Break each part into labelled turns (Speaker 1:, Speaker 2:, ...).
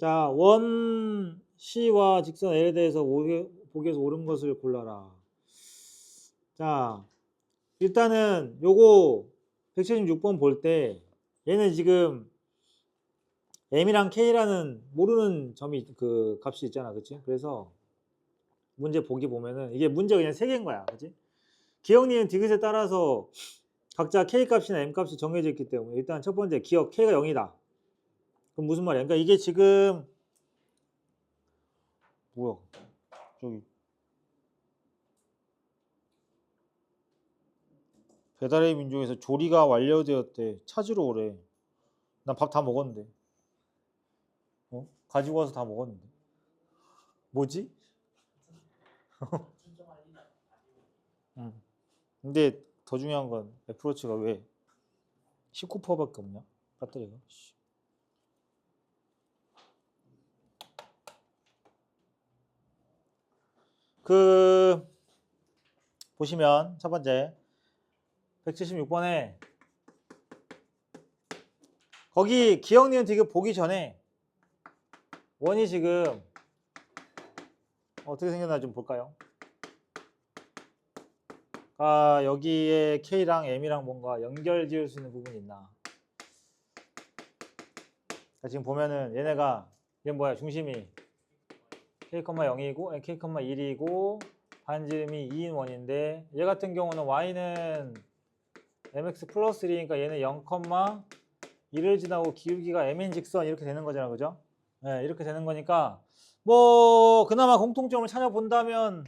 Speaker 1: 자, 원 C와 직선 L에 대해서 보기에서 옳은 것을 골라라. 자, 일단은 요거 176번 볼 때 얘는 지금 M이랑 K라는 모르는 점이 그 값이 있잖아. 그치? 그래서 문제 보기 보면은 이게 문제가 그냥 3개인 거야. 그치? 기억니은 디귿에 따라서 각자 K 값이나 M 값이 정해져 있기 때문에 일단 첫 번째 기억 K가 0이다. 그럼 무슨 말이야? 그러니까 이게 지금 뭐야? 저기 배달의 민족에서 조리가 완료되었대. 찾으러 오래. 난 밥 다 먹었는데. 가지고 와서 다 먹었는데. 뭐지? 응. 근데 더 중요한 건 애플워치가 왜 19%밖에 없냐? 배터리가. 보시면 첫 번째 176번에 거기 기억 니은 디귿 보기 전에 원이 지금 어떻게 생겼나 좀 볼까요? 아, 여기에 K랑 M이랑 뭔가 연결 지을 수 있는 부분이 있나? 지금 보면은 얘네가 이게 뭐야? 중심이 K,0이고 K,1이고 반지름이 2인 원인데 얘 같은 경우는 Y는 MX 플러스 1이니까 얘는 0,1을 지나고 기울기가 M인 직선 이렇게 되는 거잖아. 그죠? 네, 이렇게 되는 거니까 뭐 그나마 공통점을 찾아본다면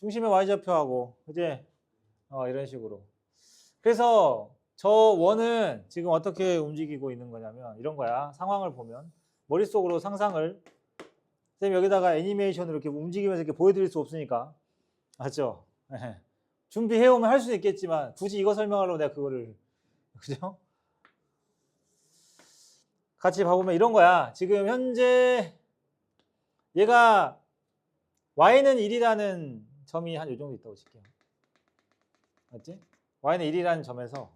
Speaker 1: 중심의 Y좌표하고 그지? 이런 식으로. 그래서 저 원은 지금 어떻게 움직이고 있는 거냐면 이런 거야. 상황을 보면 머릿속으로 상상을 선생님 여기다가 애니메이션으로 이렇게 움직이면서 이렇게 보여드릴 수 없으니까 맞죠? 준비해오면 할 수는 있겠지만 굳이 이거 설명하려고 내가 그거를 그죠? 같이 봐보면 이런 거야. 지금 현재 얘가 y는 1이라는 점이 한 요 정도 있다고 칠게요. 맞지? y는 1이라는 점에서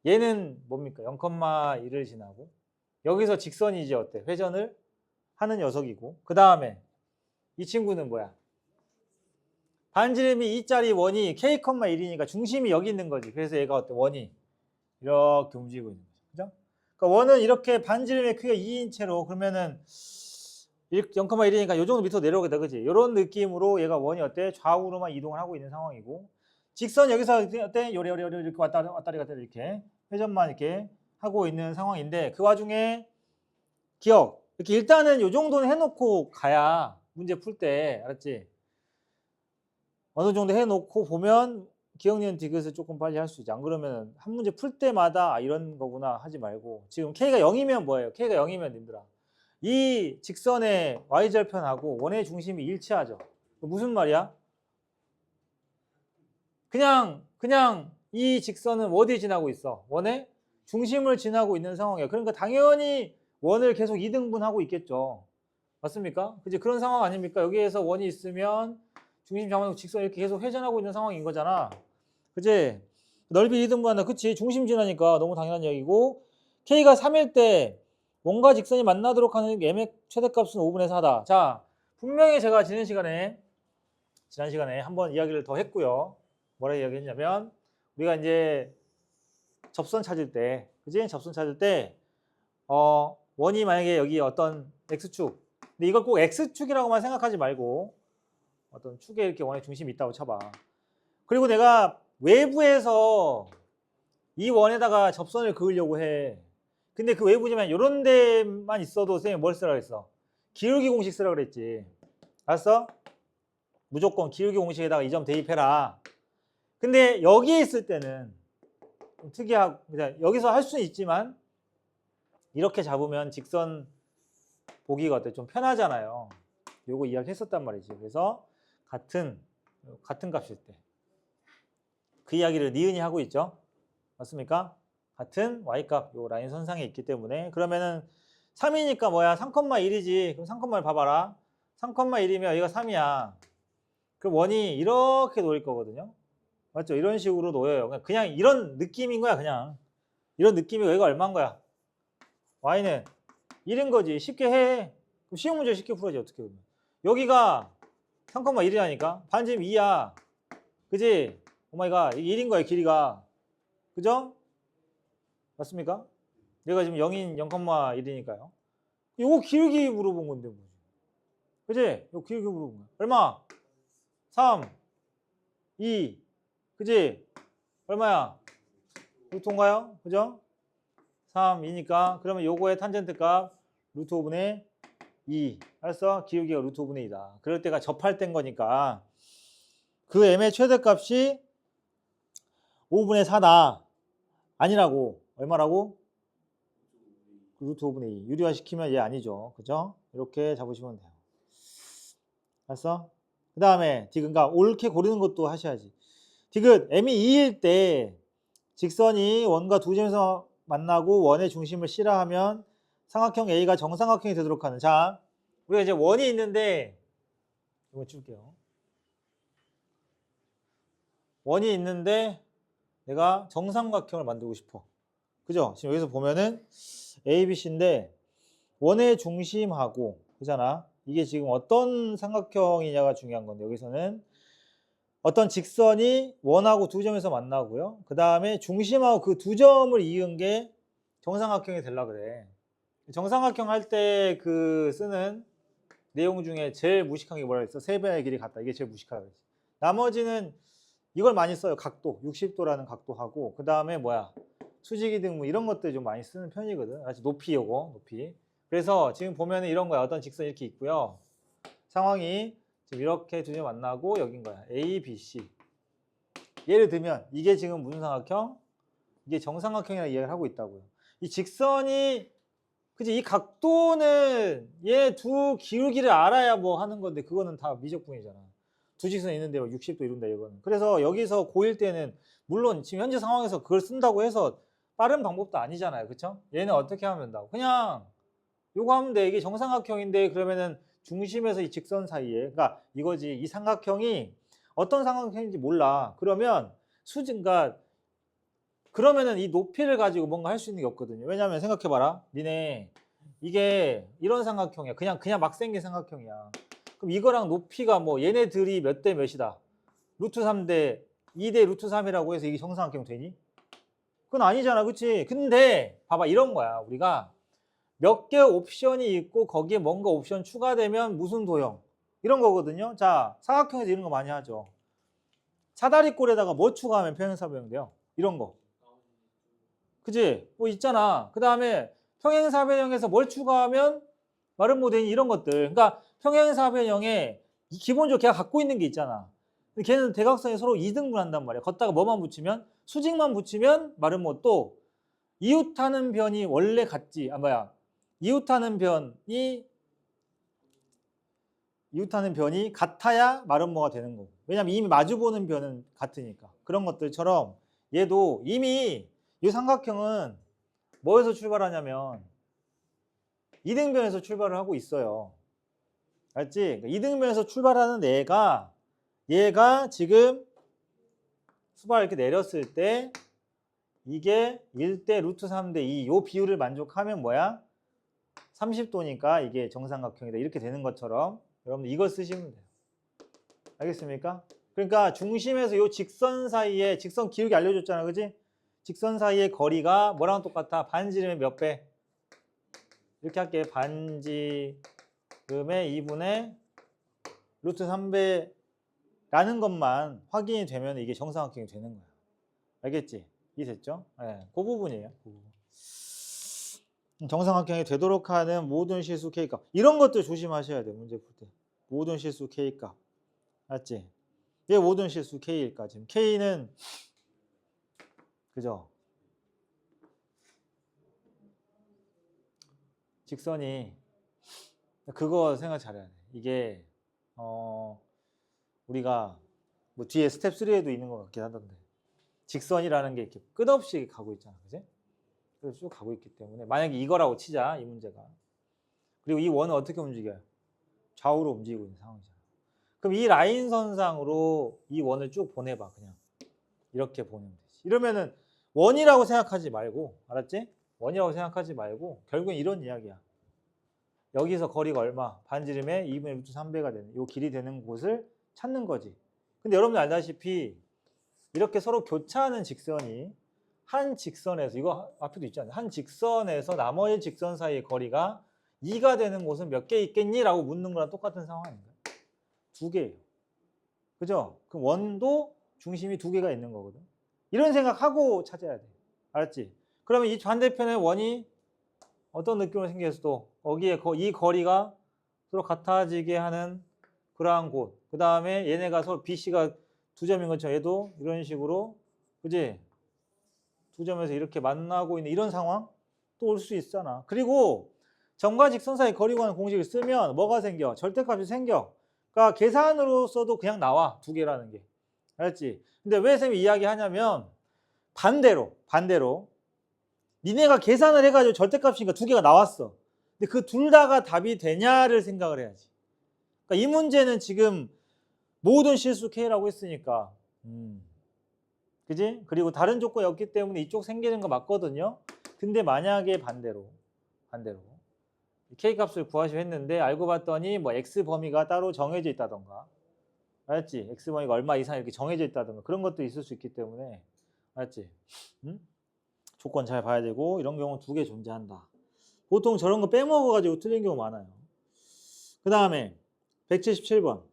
Speaker 1: 얘는 뭡니까? 0,1을 지나고 여기서 직선이지 어때? 회전을 하는 녀석이고 그 다음에 이 친구는 뭐야? 반지름이 2짜리 원이 K,1이니까 중심이 여기 있는 거지. 그래서 얘가 어때? 원이 이렇게 움직이고 있는 거죠. 그죠? 그러니까 원은 이렇게 반지름의 크기가 2인 채로 그러면은 0,1이니까 요 정도 밑으로 내려오겠다. 그지? 이런 느낌으로 얘가 원이 어때? 좌우로만 이동을 하고 있는 상황이고 직선 여기서 어때? 요래 이렇게 왔다 갔다 이렇게 회전만 이렇게 하고 있는 상황인데 그 와중에 기억 이렇게 일단은 요 정도는 해놓고 가야 문제 풀 때 알았지? 어느 정도 해놓고 보면 기억 니은 디귿을 조금 빨리 할 수 있지. 안 그러면 한 문제 풀 때마다 이런 거구나 하지 말고 지금 K가 0이면 뭐예요? K가 0이면 님들아 이 직선의 Y절편하고 원의 중심이 일치하죠. 무슨 말이야? 그냥 이 직선은 어디에 지나고 있어? 원의 중심을 지나고 있는 상황이에요. 그러니까 당연히 원을 계속 2등분하고 있겠죠. 맞습니까? 그치? 그런 상황 아닙니까? 여기에서 원이 있으면 중심 잡아놓고 직선 이렇게 계속 회전하고 있는 상황인 거잖아. 그치? 넓이 2등분한다. 그치? 중심 지나니까 너무 당연한 얘기고 K가 3일 때 원과 직선이 만나도록 하는 M의 최대값은 5분의 4다. 자, 분명히 제가 지난 시간에 한번 이야기를 더 했고요. 뭐라 이야기했냐면 우리가 이제 접선 찾을 때, 그지? 접선 찾을 때 원이 만약에 여기 어떤 X축 근데 이걸 꼭 X축이라고만 생각하지 말고 어떤 축에 이렇게 원의 중심이 있다고 쳐봐. 그리고 내가 외부에서 이 원에다가 접선을 그으려고 해. 근데 그 외부지만 이런 데만 있어도 선생님이 뭘 쓰라고 했어? 기울기 공식 쓰라고 그랬지. 알았어? 무조건 기울기 공식에다가 이 점 대입해라. 근데 여기에 있을 때는 좀 특이하고 여기서 할 수는 있지만 이렇게 잡으면 직선 보기가 어때? 좀 편하잖아요. 요거 이야기 했었단 말이지. 그래서 같은 값일 때 그 이야기를 니은이 하고 있죠. 맞습니까? 같은 y값 요 라인 선상에 있기 때문에 그러면은 3이니까 뭐야? 3,1이지. 그럼 3,1 봐봐라. 3,1이면 여기가 3이야. 그럼 원이 이렇게 놓일 거거든요. 맞죠? 이런 식으로 놓여요. 그냥 이런 느낌인 거야. 그냥 이런 느낌이고 여기가 얼마인 거야? y는 1인 거지. 쉽게 해. 그럼 쉬운 문제 쉽게 풀어야지 어떻게 그러면. 여기가 3,1이라니까. 반지름 2야. 그지? 오마이갓. 이게 1인 거야 길이가. 그죠? 맞습니까? 얘가 지금 0인 0,1이니까요. 요거 길기 물어본 건데 뭐. 그지? 요거 길기 물어본 거야. 얼마? 3, 2. 그지? 얼마야? 루트인가요? 그죠? 3, 2니까 그러면 요거의 탄젠트 값 루트 5분의 2. 알았어? 기울기가 루트 5분의 2다. 그럴 때가 접할 땐 거니까 그 m의 최대값이 5분의 4다. 아니라고. 얼마라고? 루트 5분의 2. 유리화 시키면 얘 아니죠. 그죠? 이렇게 잡으시면 돼요. 알았어? 그 다음에 디귿가 옳게 고르는 것도 하셔야지. 디귿 m이 2일 때 직선이 원과 두 점에서 만나고 원의 중심을 C라 하면 삼각형 A가 정삼각형이 되도록 하는. 자, 우리가 이제 원이 있는데 이거 줄게요. 원이 있는데 내가 정삼각형을 만들고 싶어. 그죠? 지금 여기서 보면은 A, B, C인데 원의 중심하고 그잖아. 이게 지금 어떤 삼각형이냐가 중요한 건데 여기서는 어떤 직선이 원하고 두 점에서 만나고요. 그 다음에 중심하고 그 두 점을 이은 게 정삼각형이 되려 그래. 정삼각형 할 때 그 쓰는 내용 중에 제일 무식한 게 뭐라 그랬어? 세 변의 길이 같다. 이게 제일 무식하다 그랬지. 나머지는 이걸 많이 써요. 각도, 60도라는 각도하고 그 다음에 뭐야? 수직이등 뭐 이런 것들 좀 많이 쓰는 편이거든. 아직 높이 요거, 높이. 그래서 지금 보면은 이런 거야. 어떤 직선이 이렇게 있고요. 상황이 지금 이렇게 두 점 만나고 여긴 거야. A, B, C. 예를 들면 이게 지금 무슨 삼각형? 이게 정삼각형이라고 이야기를 하고 있다고요. 이 직선이 그치 이 각도는 얘 두 기울기를 알아야 뭐 하는 건데 그거는 다 미적분이잖아. 두 직선이 있는데 60도 이룬다 이거는. 그래서 여기서 고일 때는 물론 지금 현재 상황에서 그걸 쓴다고 해서 빠른 방법도 아니잖아요. 그쵸? 얘는 어떻게 하면 된다고? 그냥 요거 하면 돼. 이게 정삼각형인데 그러면은 중심에서 이 직선 사이에 그러니까 이거지. 이 삼각형이 어떤 삼각형인지 몰라. 그러면 수직가 그러면은 이 높이를 가지고 뭔가 할 수 있는 게 없거든요. 왜냐하면 생각해봐라. 니네 이게 이런 삼각형이야. 그냥 막 생긴 삼각형이야. 그럼 이거랑 높이가 뭐 얘네들이 몇 대 몇이다. 루트 3대 2대 루트 3이라고 해서 이게 정삼각형 되니? 그건 아니잖아. 그치? 근데 봐봐 이런 거야. 우리가 몇 개 옵션이 있고 거기에 뭔가 옵션 추가되면 무슨 도형? 이런 거거든요. 자, 삼각형에서 이런 거 많이 하죠. 사다리꼴에다가 뭐 추가하면 평행사변형 돼요? 이런 거. 그지? 뭐 있잖아. 그 다음에 평행사변형에서 뭘 추가하면 마름모데니 이런 것들. 그러니까 평행사변형에 기본적으로 걔가 갖고 있는 게 있잖아. 근데 걔는 대각선이 서로 이등분한단 말이야. 걷다가 뭐만 붙이면 수직만 붙이면 마름모 또 이웃하는 변이 원래 같지. 아 뭐야. 이웃하는 변이 같아야 마름모가 되는 거고. 왜냐면 이미 마주보는 변은 같으니까. 그런 것들처럼 얘도 이미 이 삼각형은 뭐에서 출발하냐면 이등변에서 출발을 하고 있어요. 알지? 이등변에서 출발하는 얘가 지금 수발 이렇게 내렸을 때 이게 1대 루트 3대 2 요 비율을 만족하면 뭐야? 30도니까 이게 정삼각형이다. 이렇게 되는 것처럼 여러분들 이걸 쓰시면 돼요. 알겠습니까? 그러니까 중심에서 요 직선 사이에 직선 기울기 알려줬잖아. 그지? 직선 사이의 거리가 뭐랑 똑같아? 반지름의 몇 배? 이렇게 할게. 반지름의 2분의 루트 3배라는 것만 확인이 되면 이게 정삼각형이 되는 거야. 알겠지? 이해됐죠? 네, 그 부분이에요. 그 부분. 정삼각형이 되도록 하는 모든 실수 K값. 이런 것들 조심하셔야 돼. 문제 풀 때. 모든 실수 K값. 맞지? 왜 모든 실수 K일까? 지금 K는 그죠? 직선이 그거 생각 잘해야 돼. 이게 우리가 뭐 뒤에 스텝 3에도 있는 것 같긴 하던데 직선이라는 게 이렇게 끝없이 가고 있잖아, 그지? 그래서 쭉 가고 있기 때문에 만약에 이거라고 치자 이 문제가 그리고 이 원은 어떻게 움직여요? 좌우로 움직이고 있는 상황이잖아. 그럼 이 라인 선상으로 이 원을 쭉 보내봐 그냥 이렇게 보내면 되지. 이러면은 원이라고 생각하지 말고 알았지? 원이라고 생각하지 말고 결국엔 이런 이야기야. 여기서 거리가 얼마? 반지름의 2분의 루트 3배가 되는 요 길이 되는 곳을 찾는 거지. 근데 여러분들 알다시피 이렇게 서로 교차하는 직선이 한 직선에서 이거 앞에도 있잖아요. 한 직선에서 나머지 직선 사이의 거리가 2가 되는 곳은 몇 개 있겠니? 라고 묻는 거랑 똑같은 상황 아닌가요? 2개예요. 그죠? 그럼 원도 중심이 2개가 있는 거거든. 이런 생각하고 찾아야 돼. 알았지? 그러면 이 반대편에 원이 어떤 느낌으로 생겼어도 거기에 이 거리가 서로 같아지게 하는 그러한 곳. 그 다음에 얘네가 서로 BC가 두 점인 것처럼 얘도 이런 식으로 그지? 두 점에서 이렇게 만나고 있는 이런 상황 또 올 수 있잖아. 그리고 점과 직선 사이 거리 구하는 공식을 쓰면 뭐가 생겨? 절대값이 생겨. 그러니까 계산으로서도 그냥 나와. 2개라는 게. 알았지? 근데 왜 쌤이 이야기하냐면 반대로 니네가 계산을 해가지고 절대값이니까 2개가 나왔어. 근데 그 둘 다가 답이 되냐를 생각을 해야지. 그러니까 이 문제는 지금 모든 실수 K라고 했으니까 그지? 그리고 다른 조건이 없기 때문에 이쪽 생기는 거 맞거든요. 근데 만약에 반대로 K 값을 구하시려 했는데 알고 봤더니 뭐 X 범위가 따로 정해져 있다던가 알았지? X 범위가 얼마 이상 이렇게 정해져 있다던가 그런 것도 있을 수 있기 때문에 알았지? 조건 잘 봐야 되고 이런 경우는 2개 존재한다. 보통 저런 거 빼먹어가지고 틀린 경우 많아요. 그 다음에 177번.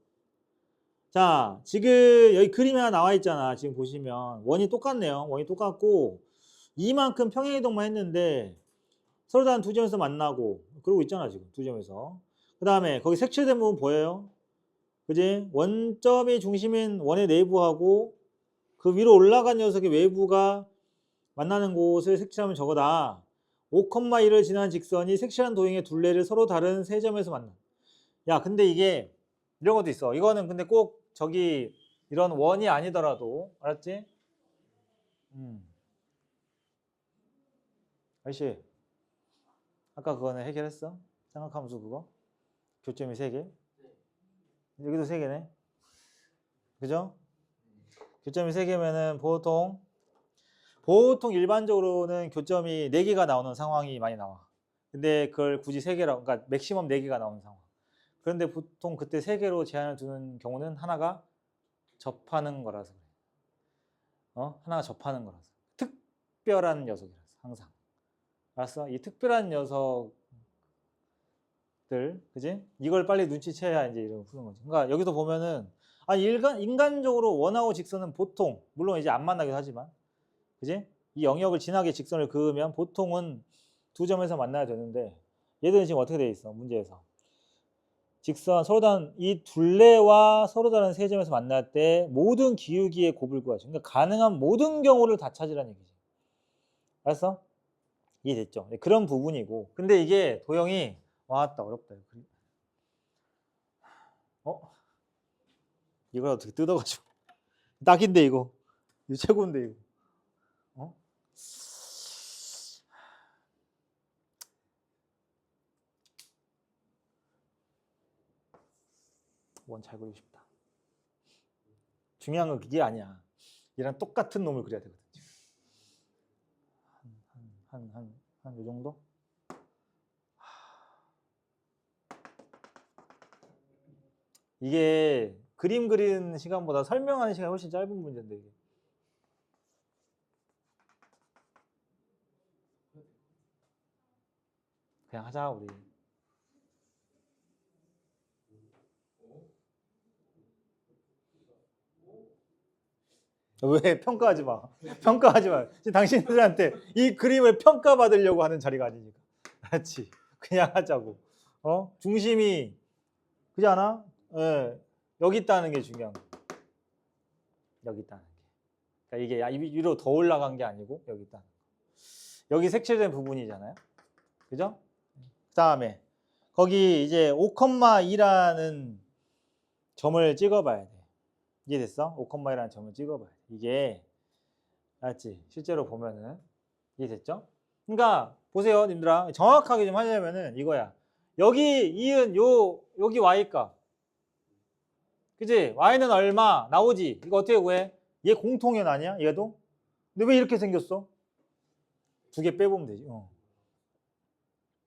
Speaker 1: 자, 지금 여기 그림이 하나 나와 있잖아. 지금 보시면 원이 똑같네요. 원이 똑같고 이만큼 평행이동만 했는데 서로 다른 두 점에서 만나고 그러고 있잖아. 지금 두 점에서. 그 다음에 거기 색칠된 부분 보여요? 그지? 원점이 중심인 원의 내부하고 그 위로 올라간 녀석의 외부가 만나는 곳을 색칠하면 저거다. 5,1을 지난 직선이 색칠한 도형의 둘레를 서로 다른 세 점에서 만나. 야, 근데 이게 이런 것도 있어. 이거는 근데 꼭 저기 이런 원이 아니더라도 알았지? 아저씨 아까 그거는 해결했어? 삼각함수 그거? 교점이 3개? 여기도 3개네. 그죠? 교점이 3개면은 보통 일반적으로는 교점이 4개가 나오는 상황이 많이 나와. 근데 그걸 굳이 3개라고, 그러니까 맥시멈 4개가 나오는 상황. 그런데 보통 그때 3개로 제한을 두는 경우는 하나가 접하는 거라서 그래. 하나가 접하는 거라서. 특별한 녀석이라서 항상. 알았어? 이 특별한 녀석들, 그지? 이걸 빨리 눈치채야 이제 이런 푸는 거지. 그러니까 여기서 보면은 인간적으로 원하고 직선은 보통 물론 이제 안 만나기도 하지만 그지? 이 영역을 지나게 직선을 그으면 보통은 두 점에서 만나야 되는데 얘들은 지금 어떻게 돼 있어? 문제에서 직선 서로 다른 이 둘레와 서로 다른 세 점에서 만날 때 모든 기울기의 곱을 구하죠. 그러니까 가능한 모든 경우를 다 찾으라는 얘기지. 알았어? 이해됐죠? 네, 그런 부분이고 근데 이게 도형이 왔다 어렵다. 이걸 어떻게 뜯어가지고 딱인데 이거 최고인데 이거 원 잘 그리고 싶다. 중요한 건 그게 아니야. 얘랑 똑같은 놈을 그려야 되거든. 한 요 정도? 이게 그림 그리는 시간보다 설명하는 시간이 훨씬 짧은 문제인데 이게. 그냥 하자 우리. 왜 평가하지 마. 평가하지 마. 지금 당신들한테 이 그림을 평가받으려고 하는 자리가 아니니까. 알았지? 그냥 하자고. 중심이 그지 않아? 예. 여기 있다는 게 중요한 거. 여기 있다는 게. 그러니까 이게 위로 더 올라간 게 아니고 여기 있다는 거. 여기 색칠된 부분이잖아요. 그죠? 그다음에 거기 이제 5,2라는 점을 찍어봐야 돼. 이해됐어? 5,2라는 점을 찍어봐야 돼. 이게 알았지? 실제로 보면은 이해됐죠? 그러니까 보세요, 님들아. 정확하게 좀 하려면은 이거야. 여기 이은 여기 y값. 그지? y는 얼마 나오지? 이거 어떻게 구해? 얘 공통연 아니야? 얘도? 근데 왜 이렇게 생겼어? 2개 빼보면 되지.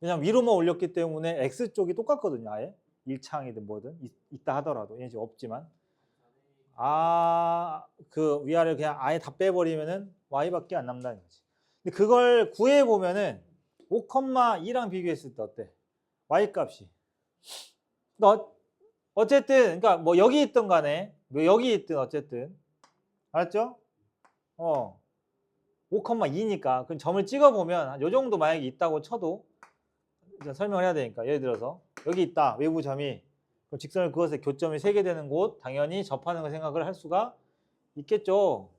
Speaker 1: 왜냐면 위로만 올렸기 때문에 X쪽이 똑같거든요. 아예 1창이든 뭐든 있다 하더라도 얘는 지금 없지만 그 위아래를 그냥 아예 다 빼버리면은 Y밖에 안 남는다는 거지. 근데 그걸 구해보면은 5,2랑 비교했을 때 어때? Y 값이. 어쨌든 그러니까 뭐 여기 있든 간에 뭐 여기 있든 어쨌든 알았죠? 5,2니까 그럼 점을 찍어보면 요 정도 만약에 있다고 쳐도 이제 설명을 해야 되니까 예를 들어서 여기 있다 외부 점이 그럼 직선을 그것에 교점이 3개 되는 곳 당연히 접하는 걸 생각을 할 수가 있겠죠.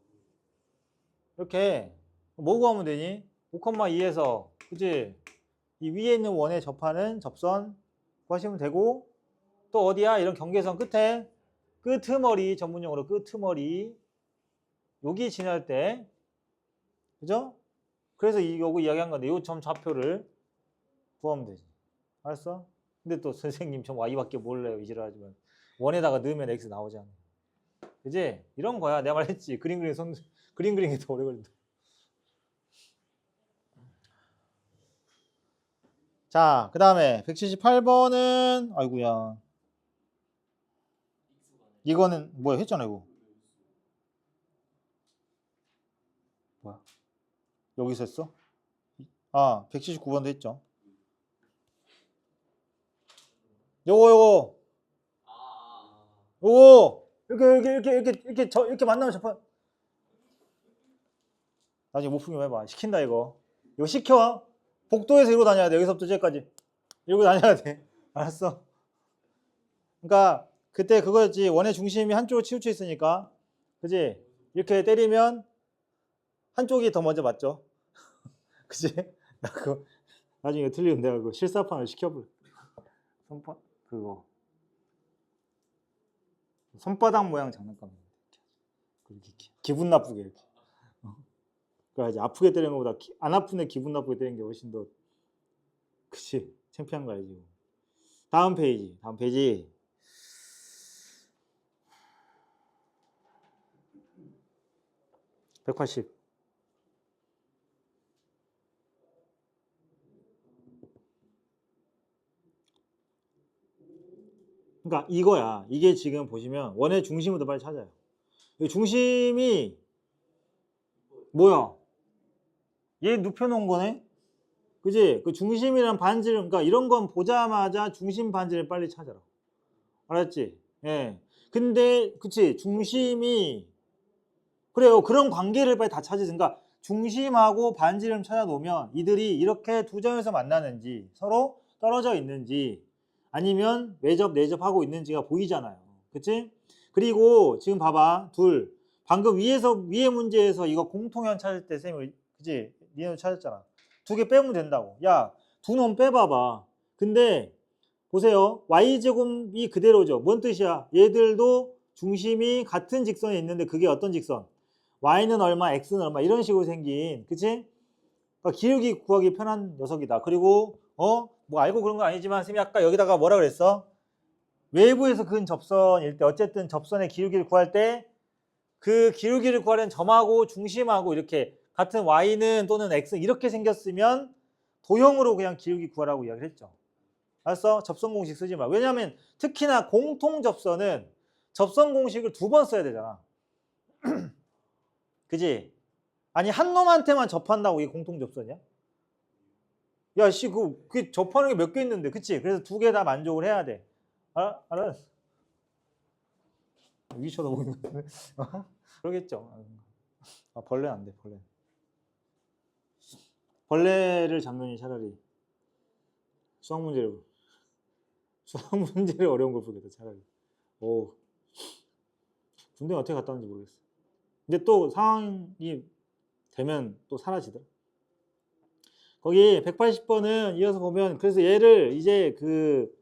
Speaker 1: 이렇게 뭐 구하면 되니? 5,2에서 그치? 이 위에 있는 원에 접하는 접선 구하시면 되고 또 어디야? 이런 경계선 끝에 끄트머리 전문용어로 끄트머리 여기 지날 때 그죠? 그래서 요거 이야기한 건데 요 점 좌표를 구하면 되지. 알았어? 근데 또 선생님 점 Y밖에 몰라요. 이지랄하지만 원에다가 넣으면 X 나오잖아. 그지? 이런 거야. 내가 말했지. 그림 그리기 더 오래 걸린다. 자, 그 다음에 178번은 아이고야. 이거는 뭐야 했잖아 이거. 뭐야? 여기서 했어? 179번도 했죠. 요거 이렇게 만나면 접한 나중에 못 풀기만 해봐. 시킨다 이거 시켜. 복도에서 이러고 다녀야 돼. 여기서부터 저기까지 이러고 다녀야 돼. 알았어? 그러니까 그때 그거였지. 원의 중심이 한쪽으로 치우쳐 있으니까 그지? 이렇게 때리면 한쪽이 더 먼저 맞죠? 그지? 나중에 틀리면 내가 그 실사판을 시켜볼. 손바닥 모양 장난감. 기분 나쁘게 이렇게. 그러니까 이제 아프게 때리는 것보다 안 아픈데 기분 나쁘게 때리는 게 훨씬 더 그치? 창피한 거 알지? 다음 페이지. 180. 그러니까 이거야. 이게 지금 보시면 원의 중심부터 빨리 찾아요. 이 중심이 뭐야? 얘 눕혀놓은 거네? 그지? 그 중심이란 반지름, 그러니까 이런 건 보자마자 중심 반지를 빨리 찾아라. 알았지? 예. 근데, 그치? 중심이, 그래요. 그런 관계를 빨리 다 찾으세요. 그러니까 중심하고 반지름 찾아놓으면 이들이 이렇게 두 점에서 만나는지 서로 떨어져 있는지 아니면 외접, 내접하고 있는지가 보이잖아요. 그치? 그리고 지금 봐봐. 방금 위에 문제에서 이거 공통현 찾을 때 쌤이, 그치? 니네도 찾았잖아. 2개 빼면 된다고. 야, 2놈 빼봐봐. 근데 보세요. y제곱이 그대로죠. 뭔 뜻이야? 얘들도 중심이 같은 직선에 있는데 그게 어떤 직선? y는 얼마, x는 얼마 이런 식으로 생긴 그치? 그러니까 기울기 구하기 편한 녀석이다. 그리고 뭐 알고 그런 건 아니지만 쌤이 아까 여기다가 뭐라 그랬어? 외부에서 그은 접선일 때 어쨌든 접선의 기울기를 구할 때 그 기울기를 구하려는 점하고 중심하고 이렇게 같은 y는 또는 x 이렇게 생겼으면 도형으로 그냥 기울기 구하라고 이야기를 했죠. 알았어? 접선 공식 쓰지 마. 왜냐하면 특히나 공통 접선은 접선 공식을 2번 써야 되잖아. 그지? 아니 한 놈한테만 접한다고 이게 공통 접선이야? 야, 씨, 그 접하는 게 몇 개 있는데, 그치? 그래서 2개 다 만족을 해야 돼. 알았어. 위 쳐다보는 거 같은데. 그러겠죠. 벌레 안 돼, 벌레. 벌레를 잡느니 차라리 수학 문제를 어려운 걸 풀겠다, 차라리. 오. 군대 어떻게 갔다 왔는지 모르겠어. 근데 또 상황이 되면 또 사라지더라. 거기 180번은 이어서 보면 그래서 얘를 이제 그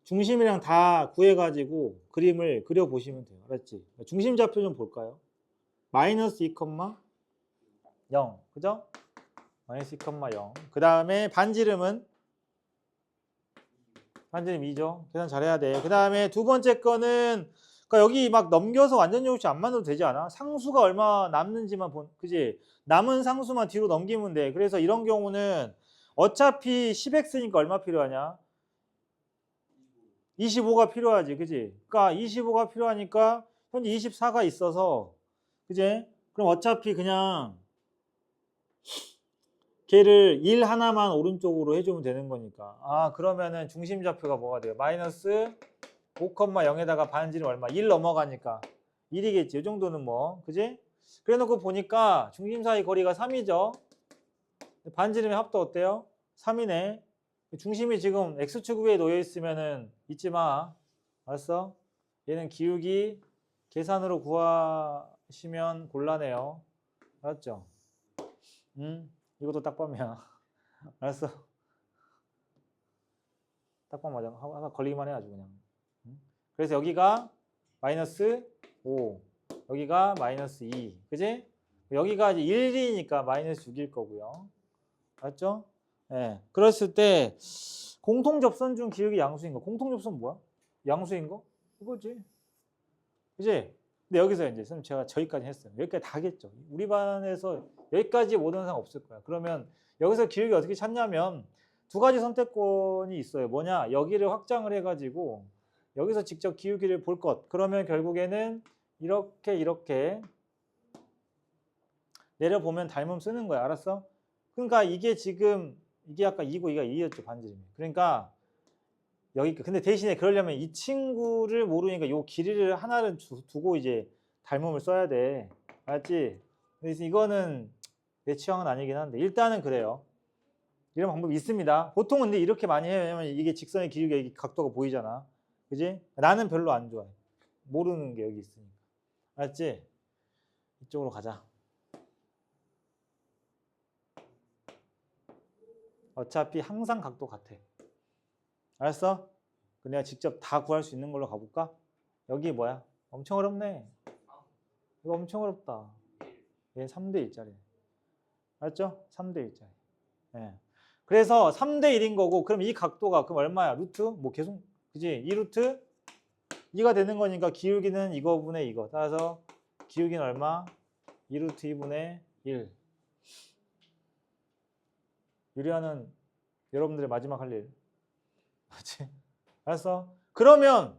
Speaker 1: 중심이랑 다 구해가지고 그림을 그려보시면 돼요. 알았지? 중심 좌표 좀 볼까요? 마이너스 2,0 그죠? 마이너스 2,0 그 다음에 반지름은 반지름 2죠. 계산 잘해야 돼. 그 다음에 두 번째 거는 그러니까 여기 막 넘겨서 완전 요식 안 만들어도 되지 않아? 상수가 얼마 남는지만 그지? 남은 상수만 뒤로 넘기면 돼. 그래서 이런 경우는 어차피 10x니까 얼마 필요하냐? 25가 필요하지, 그지? 그러니까 25가 필요하니까 현재 24가 있어서, 그지? 그럼 어차피 그냥 걔를 1 하나만 오른쪽으로 해주면 되는 거니까. 아, 그러면은 중심좌표가 뭐가 돼요? 마이너스 5,0에다가 반지름 얼마? 1 넘어가니까 1이겠지. 이 정도는 뭐, 그지? 그래 놓고 보니까 중심 사이 거리가 3이죠. 반지름의 합도 어때요? 3이네. 중심이 지금 x축 위에 놓여 있으면은 잊지 마. 알았어? 얘는 기울기 계산으로 구하시면 곤란해요. 알았죠? 이것도 딱밤이야. 알았어? 딱밤 맞아. 하나 걸리기만 해 아주 그냥. 그래서 여기가 마이너스 5, 여기가 마이너스 2, 그지? 여기가 이제 1이니까 마이너스 6일 거고요. 알았죠? 네. 그랬을 때 공통접선 중 기울기 양수인 거. 공통접선 뭐야? 양수인 거? 이거지. 그지? 근데 여기서 이제 선생님 제가 저기까지 했어요. 여기까지 다 하겠죠. 우리 반에서 여기까지 못 오는 사람 없을 거야. 그러면 여기서 기울기 어떻게 찾냐면 두 가지 선택권이 있어요. 뭐냐? 여기를 확장을 해가지고 여기서 직접 기울기를 볼 것. 그러면 결국에는 이렇게 내려보면 닮음 쓰는 거야. 알았어? 그러니까 이게 지금 이게 아까 2고 이가 2였죠. 반지름이. 그러니까 여기 근데 대신에 그러려면 이 친구를 모르니까 요 길이를 하나를 두고 이제 닮음을 써야 돼. 알았지? 그래서 이거는 내 취향은 아니긴 한데 일단은 그래요. 이런 방법이 있습니다. 보통은 근데 이렇게 많이 해요. 왜냐면 이게 직선의 기울기가 이게 각도가 보이잖아. 그지? 나는 별로 안 좋아해. 모르는 게 여기 있으니까. 알았지? 이쪽으로 가자. 어차피 항상 각도 같아. 알았어? 그럼 내가 직접 다 구할 수 있는 걸로 가볼까? 여기 뭐야? 엄청 어렵네. 이거 엄청 어렵다. 얘 3대 1짜리. 알았죠? 3대 1짜리. 예. 그래서 3대 1인 거고, 그럼 이 각도가 그럼 얼마야? 루트? 뭐 계속, 그지? 2루트 2가 되는 거니까 기울기는 이거분의 이거. 따라서 기울기는 얼마? 2루트 2분의 1. 유리하는 여러분들의 마지막 할 일. 맞지? 알았어? 그러면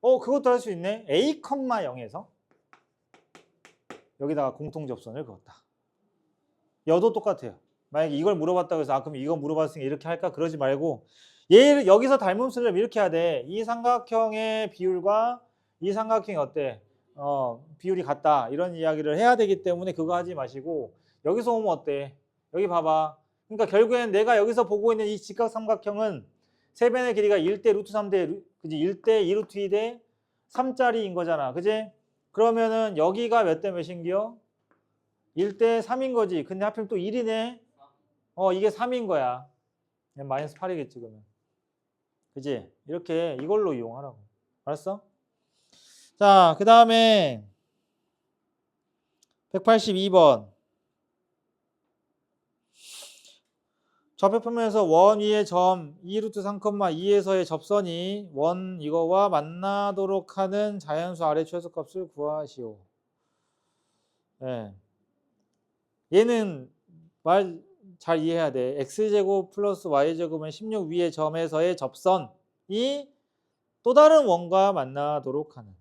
Speaker 1: 그것도 할 수 있네. A, 0에서 여기다가 공통 접선을 그었다. 여도 똑같아요. 만약에 이걸 물어봤다고 해서 그럼 이거 물어봤으니까 이렇게 할까? 그러지 말고 얘를 여기서 닮음 쓰려면 이렇게 해야 돼. 이 삼각형의 비율과 이 삼각형이 어때? 비율이 같다. 이런 이야기를 해야 되기 때문에 그거 하지 마시고 여기서 오면 어때? 여기 봐봐. 그러니까 결국엔 내가 여기서 보고 있는 이 직각삼각형은 세변의 길이가 1대 루트 3대 그지? 1대 2루트 2대 3짜리인 거잖아. 그지? 그러면은 여기가 몇 대 몇인겨? 1대 3인 거지. 근데 하필 또 1이네. 이게 3인 거야. 마이너스 8이겠지 그러면. 그지? 이렇게 이걸로 이용하라고. 알았어? 자, 그 다음에 182번. 좌표표면에서 원 위의 점 2루트 3,2에서의 접선이 원 이거와 만나도록 하는 자연수 아래 최소값을 구하시오. 예. 얘는 말 잘 이해해야 돼. x제곱 플러스 y제곱은 16 위의 점에서의 접선이 또 다른 원과 만나도록 하는.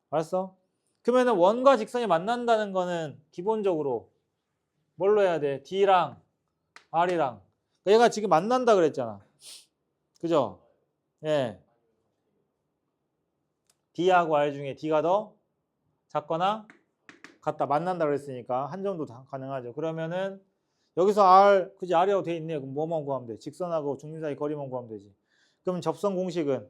Speaker 1: 알았어? 그러면 원과 직선이 만난다는 거는 기본적으로 뭘로 해야 돼? D랑 R이랑. 얘가 지금 만난다 그랬잖아. 그죠? 예. D하고 R 중에 D가 더 작거나 같다. 만난다 그랬으니까 한 점도 가능하죠. 그러면은 여기서 R, 그지? R이라고 돼 있네. 그럼 뭐만 구하면 돼? 직선하고 중심 사이 거리만 구하면 되지. 그럼 접선 공식은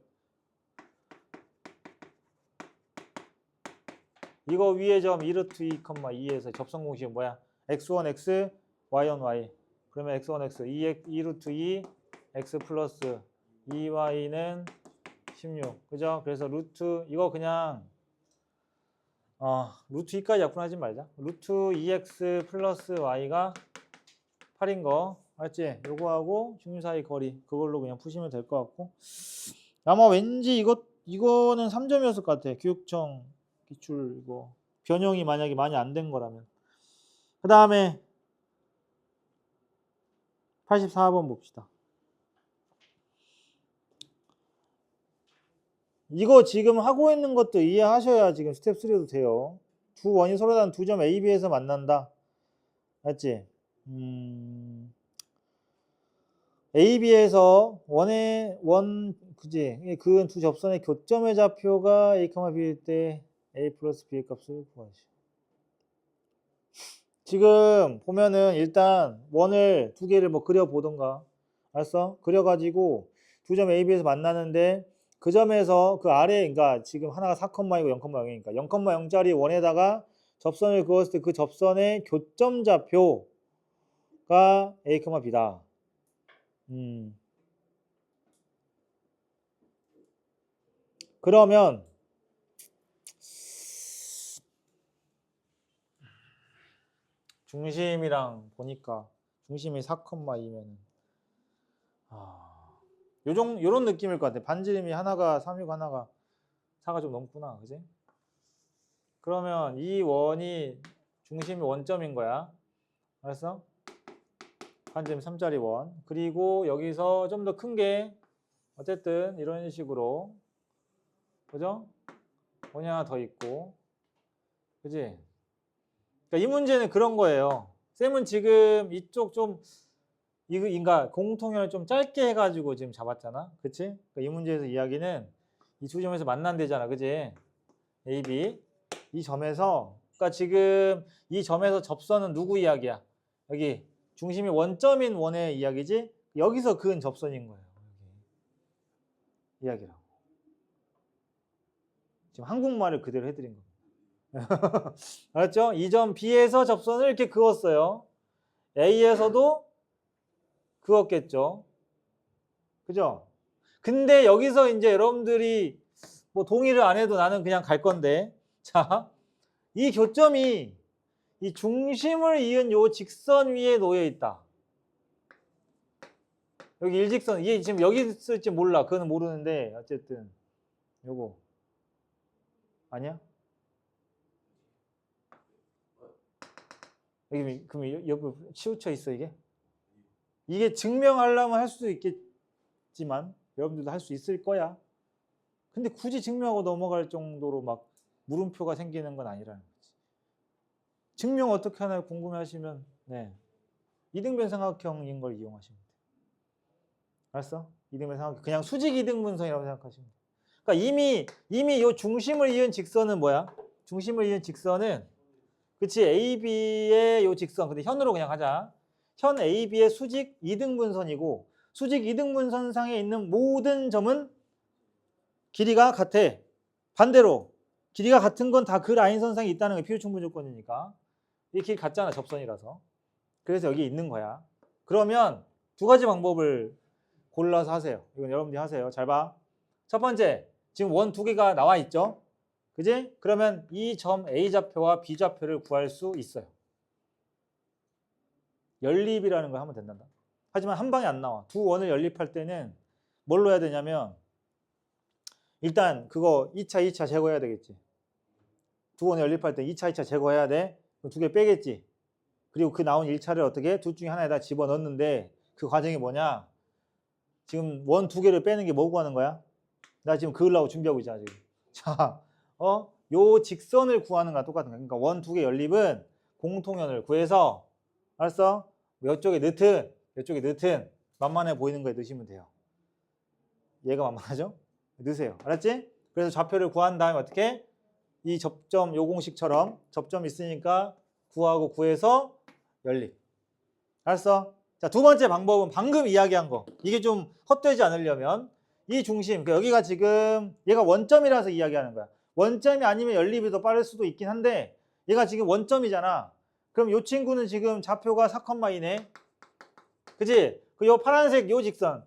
Speaker 1: 이거 위의 점 2루트 2, 2에서 접선 공식은 뭐야? x1, x, y1, y. 그러면 x1, x, 2루트 2, x 플러스 2y는 16. 그죠? 그래서 루트, 이거 그냥, 루트 2까지 약분하지 말자. 루트 2x 플러스 y가 8인 거. 알지? 요거하고 중심 사이 거리. 그걸로 그냥 푸시면 될 것 같고. 아마 왠지 이거는 3점이었을 것 같아. 교육청 기출 이거. 변형이 만약에 많이 안 된 거라면. 그 다음에 84번 봅시다. 이거 지금 하고 있는 것도 이해하셔야 지금 스텝 3도 돼요. 두 원이 서로 다른 두 점 A, B에서 만난다. 맞지? A, B에서 그지? 그 두 접선의 교점의 좌표가 A, B일 때 A 플러스 B의 값을 구하시오. 지금 보면은 일단 원을 두 개를 뭐 그려보던가. 알았어? 그려가지고 두 점 A, B에서 만나는데 그 점에서 그 아래, 그러니까 지금 하나가 4,2고 0,0이니까 0,0짜리 원에다가 접선을 그었을 때 그 접선의 교점 좌표가 A, B다. 그러면 중심이랑 보니까 중심이 4,2면 요런 느낌일 것 같아. 반지름이 하나가 3이고 하나가 4가 좀 넘구나. 그지? 그러면 이 원이 중심이 원점인 거야. 알았어? 반지름 3짜리 원. 그리고 여기서 좀 더 큰 게 어쨌든 이런 식으로, 그죠? 원이 하나 더 있고, 그지? 그러니까 이 문제는 그런 거예요. 쌤은 지금 이쪽 좀 그러니까 공통연을 좀 짧게 해가지고 지금 잡았잖아. 그치? 그러니까 이 문제에서 이야기는 이 두 점에서 만난대잖아. 그지? A, B. 이 점에서, 그러니까 지금 이 점에서 접선은 누구 이야기야? 여기 중심이 원점인 원의 이야기지? 여기서 그은 접선인 거예요. 이야기라고. 지금 한국말을 그대로 해드린 겁니다. 알았죠? 이 점 B에서 접선을 이렇게 그었어요. A에서도 그었겠죠. 그죠? 근데 여기서 이제 여러분들이 뭐 동의를 안 해도 나는 그냥 갈 건데, 자, 이 교점이 이 중심을 이은 요 직선 위에 놓여 있다. 여기 일직선, 이게 지금 여기 있을지 몰라. 그거는 모르는데 어쨌든 요거 아니야? 여기 그럼 옆에 치우쳐 있어 이게? 이게 증명하려면 할 수도 있겠지만 여러분들도 할 수 있을 거야. 근데 굳이 증명하고 넘어갈 정도로 막 물음표가 생기는 건 아니라는 거지. 증명 어떻게 하나 궁금해하시면 네, 이등변 삼각형인 걸 이용하시면 돼. 알았어? 이등변 삼각형 그냥 수직 이등분선이라고 생각하시면 돼. 그러니까 이미 요 중심을 이은 직선은 뭐야? 중심을 이은 직선은 그치 AB의 요 직선. 근데 현으로 그냥 하자. 현 AB의 수직 이등분선이고 수직 이등분선상에 있는 모든 점은 길이가 같아. 반대로 길이가 같은 건 다 그 라인선상에 있다는 게 필요충분 조건이니까. 이 길 같잖아 접선이라서. 그래서 여기 있는 거야. 그러면 두 가지 방법을 골라서 하세요. 이건 여러분들이 하세요. 잘 봐. 첫 번째, 지금 원 두 개가 나와 있죠? 그지? 그러면 이 점 A 좌표와 B 좌표를 구할 수 있어요. 연립이라는 걸 하면 된단다. 하지만 한 방에 안 나와. 두 원을 연립할 때는 뭘로 해야 되냐면 일단 그거 2차, 2차 제거해야 되겠지. 두 원을 연립할 때 2차, 2차 제거해야 돼. 두 개 빼겠지. 그리고 그 나온 1차를 어떻게 둘 중에 하나에다 집어넣는데 그 과정이 뭐냐? 지금 원 두 개를 빼는 게 뭐 구하는 거야? 나 지금 그으려고 준비하고 있잖아 지금. 자, 요 직선을 구하는 거랑 똑같은 거야. 그러니까 원 두 개 연립은 공통연을 구해서 알았어? 이쪽에 넣든 만만해 보이는 거에 넣으시면 돼요. 얘가 만만하죠? 넣으세요. 알았지? 그래서 좌표를 구한 다음에 어떻게? 이 접점 요 공식처럼 접점 있으니까 구하고 구해서 연립. 알았어? 자, 두 번째 방법은 방금 이야기한 거. 이게 좀 헛되지 않으려면 이 중심, 그러니까 여기가 지금 얘가 원점이라서 이야기하는 거야. 원점이 아니면 연립이 더 빠를 수도 있긴 한데 얘가 지금 원점이잖아. 그럼 이 친구는 지금 좌표가 4,2네. 그치? 그 요 파란색 요 직선.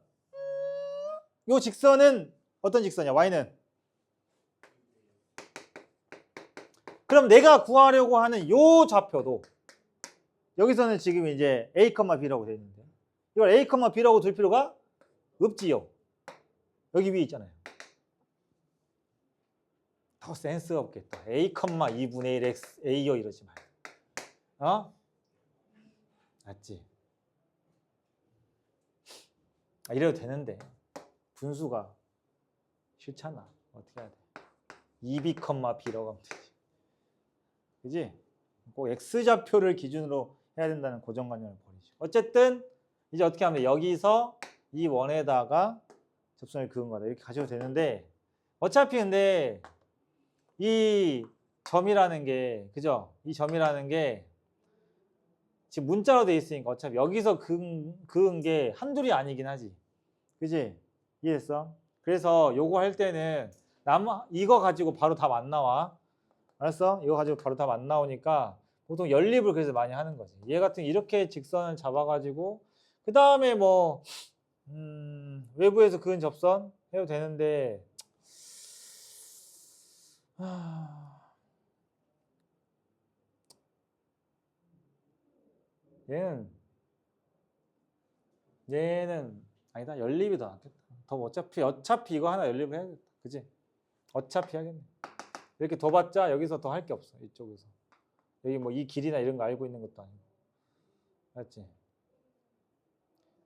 Speaker 1: 요 직선은 어떤 직선이야? y는. 그럼 내가 구하려고 하는 요 좌표도 여기서는 지금 이제 A, B라고 되어 있는데 이걸 A, B라고 둘 필요가 없지요. 여기 위에 있잖아요. 더 센스가 없겠다. A, 2분의 1 x A요 이러지 말고. 맞지? 이래도 되는데 분수가 싫잖아. 어떻게 해야 돼? 2b, b라고 하면 되지. 그지? 꼭 x좌표를 기준으로 해야 된다는 고정관념을 버리죠. 어쨌든 이제 어떻게 하면 돼? 여기서 이 원에다가 접선을 그은 거다. 이렇게 가셔도 되는데 어차피 근데 이 점이라는 게 그죠? 이 점이라는 게 지금 문자로 돼 있으니까 어차피 여기서 그은 게 한둘이 아니긴 하지. 그지? 이해했어? 그래서 요거 할 때는 이거 가지고 바로 답 안 나와. 알았어? 이거 가지고 바로 답 안 나오니까 보통 연립을 그래서 많이 하는 거지. 얘 같은 이렇게 직선을 잡아가지고 그 다음에 뭐 외부에서 그은 접선 해도 되는데 얘는 아니다. 연립이 더 낫겠다. 더 어차피 이거 하나 연립을 해야겠다. 그지? 어차피 하겠네. 이렇게 더 봤자 여기서 더 할 게 없어. 이쪽에서. 여기 뭐 이 길이나 이런 거 알고 있는 것도 아니고. 맞지?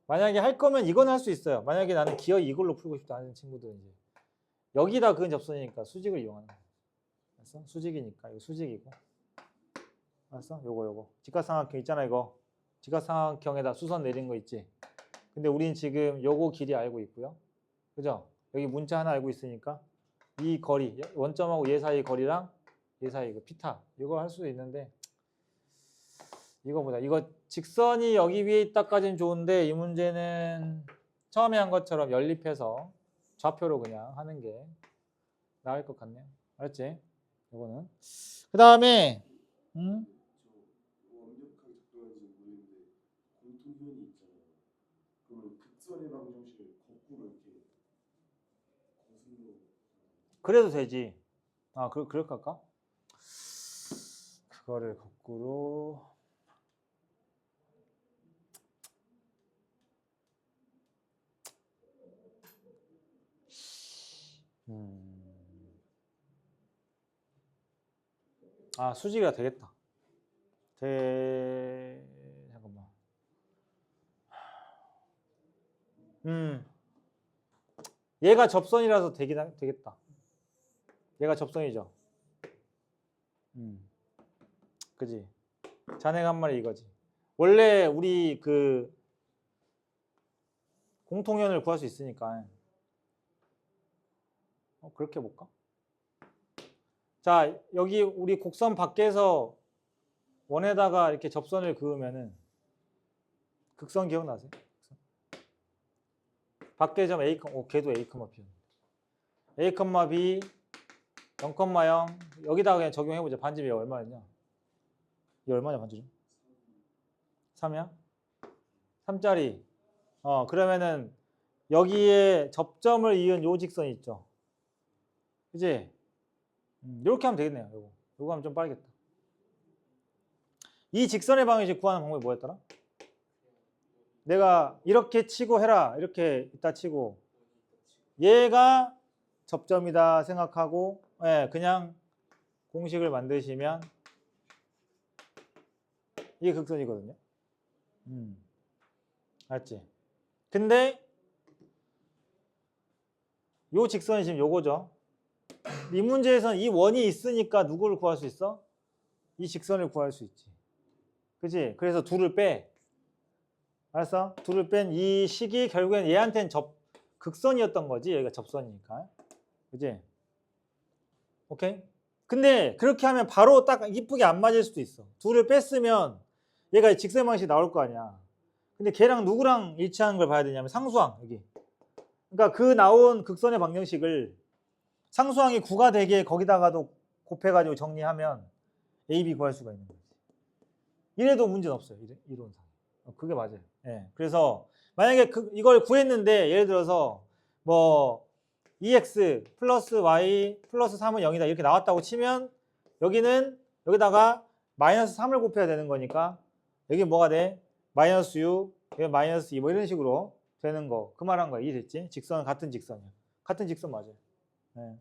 Speaker 1: 만약에 할 거면 이건 할 수 있어요. 만약에 나는 기어이 이걸로 풀고 싶다 하는 친구들은 이제 여기다 그은 접선이니까 수직을 이용하는 거야. 알았어? 수직이니까 이거 수직이고. 알았어? 요거 직각삼각형 있잖아 이거. 직각삼각형에다 수선 내린 거 있지. 근데 우린 지금 요거 길이 알고 있고요. 그죠? 여기 문자 하나 알고 있으니까 이 거리, 원점하고 얘 사이 거리랑 얘 사이 그 피타 이거 할 수도 있는데 이거보다 이거 직선이 여기 위에 있다까지는 좋은데 이 문제는 처음에 한 것처럼 연립해서 좌표로 그냥 하는 게 나을 것 같네요. 알았지? 이거는 그 다음에
Speaker 2: 완벽하게 작동하는지 모르겠는데 공통현이 있잖아요. 그러면 극선의 방정식을 거꾸로 이렇게 거슬러
Speaker 1: 그래도 되지. 그럴까 할까? 그거를 거꾸로 수직이가 되겠다. 잠깐만. 얘가 접선이라서 되겠다. 얘가 접선이죠. 그지? 잔액 한 마리 이거지. 원래 우리 그 공통현을 구할 수 있으니까. 그렇게 해볼까? 자, 여기 우리 곡선 밖에서 원에다가 이렇게 접선을 그으면은 극선 기억나세요? 밖에 점 A, 걔도 A, B. A, B 0,0 여기다가 그냥 적용해보자. 반지름이 얼마였냐? 이 얼마냐 반지름? 3이야? 3짜리. 그러면은 여기에 접점을 이은 요 직선이 있죠. 그지? 이렇게 하면 되겠네요. 요거 하면 좀 빠르겠다. 이 직선의 방정식 구하는 방법이 뭐였더라? 내가 이렇게 치고 해라. 이렇게 있다 치고 얘가 접점이다 생각하고 그냥 공식을 만드시면 이게 극선이거든요. 알지? 근데 요 직선이 지금 요거죠. 이 문제에서는 이 원이 있으니까 누구를 구할 수 있어? 이 직선을 구할 수 있지. 그치? 그래서 둘을 빼. 알았어? 둘을 뺀 이 식이 결국엔 얘한테는 극선이었던 거지. 여기가 접선이니까. 그치? 오케이? 근데 그렇게 하면 바로 딱 이쁘게 안 맞을 수도 있어. 둘을 뺐으면 얘가 직선 방식이 나올 거 아니야. 근데 걔랑 누구랑 일치하는 걸 봐야 되냐면 상수항 여기. 그러니까 그 나온 극선의 방정식을 상수항이 9가 되게 거기다가도 곱해가지고 정리하면 A, B 구할 수가 있는 거지. 이래도 문제는 없어요. 이론상. 그게 맞아요. 예. 그래서 만약에 이걸 구했는데 예를 들어서 뭐 EX 플러스 Y 플러스 3은 0이다 이렇게 나왔다고 치면 여기다가 마이너스 3을 곱해야 되는 거니까 여기 뭐가 돼? 마이너스 6, 여기 마이너스 2 뭐 이런 식으로 되는 거. 그 말한 거야. 이해됐지? 직선은 같은 직선이야. 같은 직선 맞아요. 네.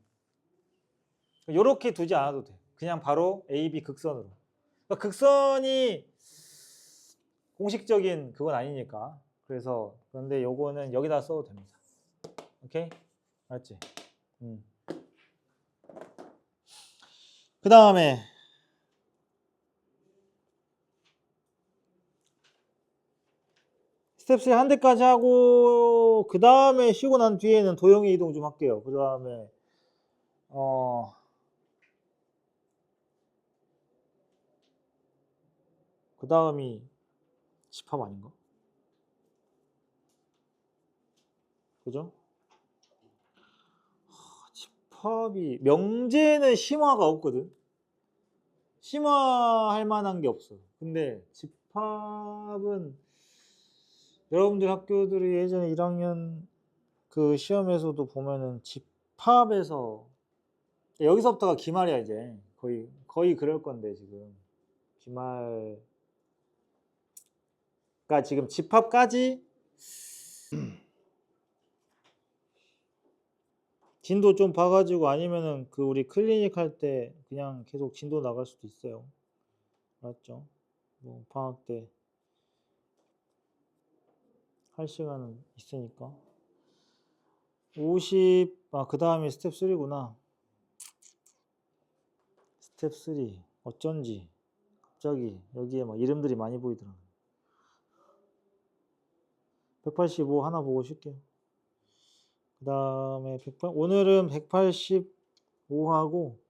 Speaker 1: 요렇게 두지 않아도 돼. 그냥 바로 A, B 극선으로. 그러니까 극선이 공식적인 그건 아니니까 그래서 그런데 요거는 여기다 써도 됩니다. 오케이? 알았지? 그 다음에 스텝 3 한 대까지 하고 그 다음에 쉬고 난 뒤에는 도형의 이동 좀 할게요. 그 다음에 그 다음이 집합 아닌가? 그죠? 집합이 명제는 심화가 없거든. 심화할 만한 게 없어. 근데 집합은 여러분들 학교들이 예전에 1학년 그 시험에서도 보면은 집합에서 여기서부터가 기말이야 이제 거의 그럴 건데 지금 기말 그러니까 지금 집합까지 진도 좀 봐가지고 아니면은 그 우리 클리닉 할 때 그냥 계속 진도 나갈 수도 있어요. 알았죠? 뭐 방학 때 할 시간은 있으니까 50, 그 다음에 스텝 3구나. 스텝 3 어쩐지 갑자기 여기에 막 이름들이 많이 보이더라. 185 하나 보고 쉴게요. 그 다음에 오늘은 185하고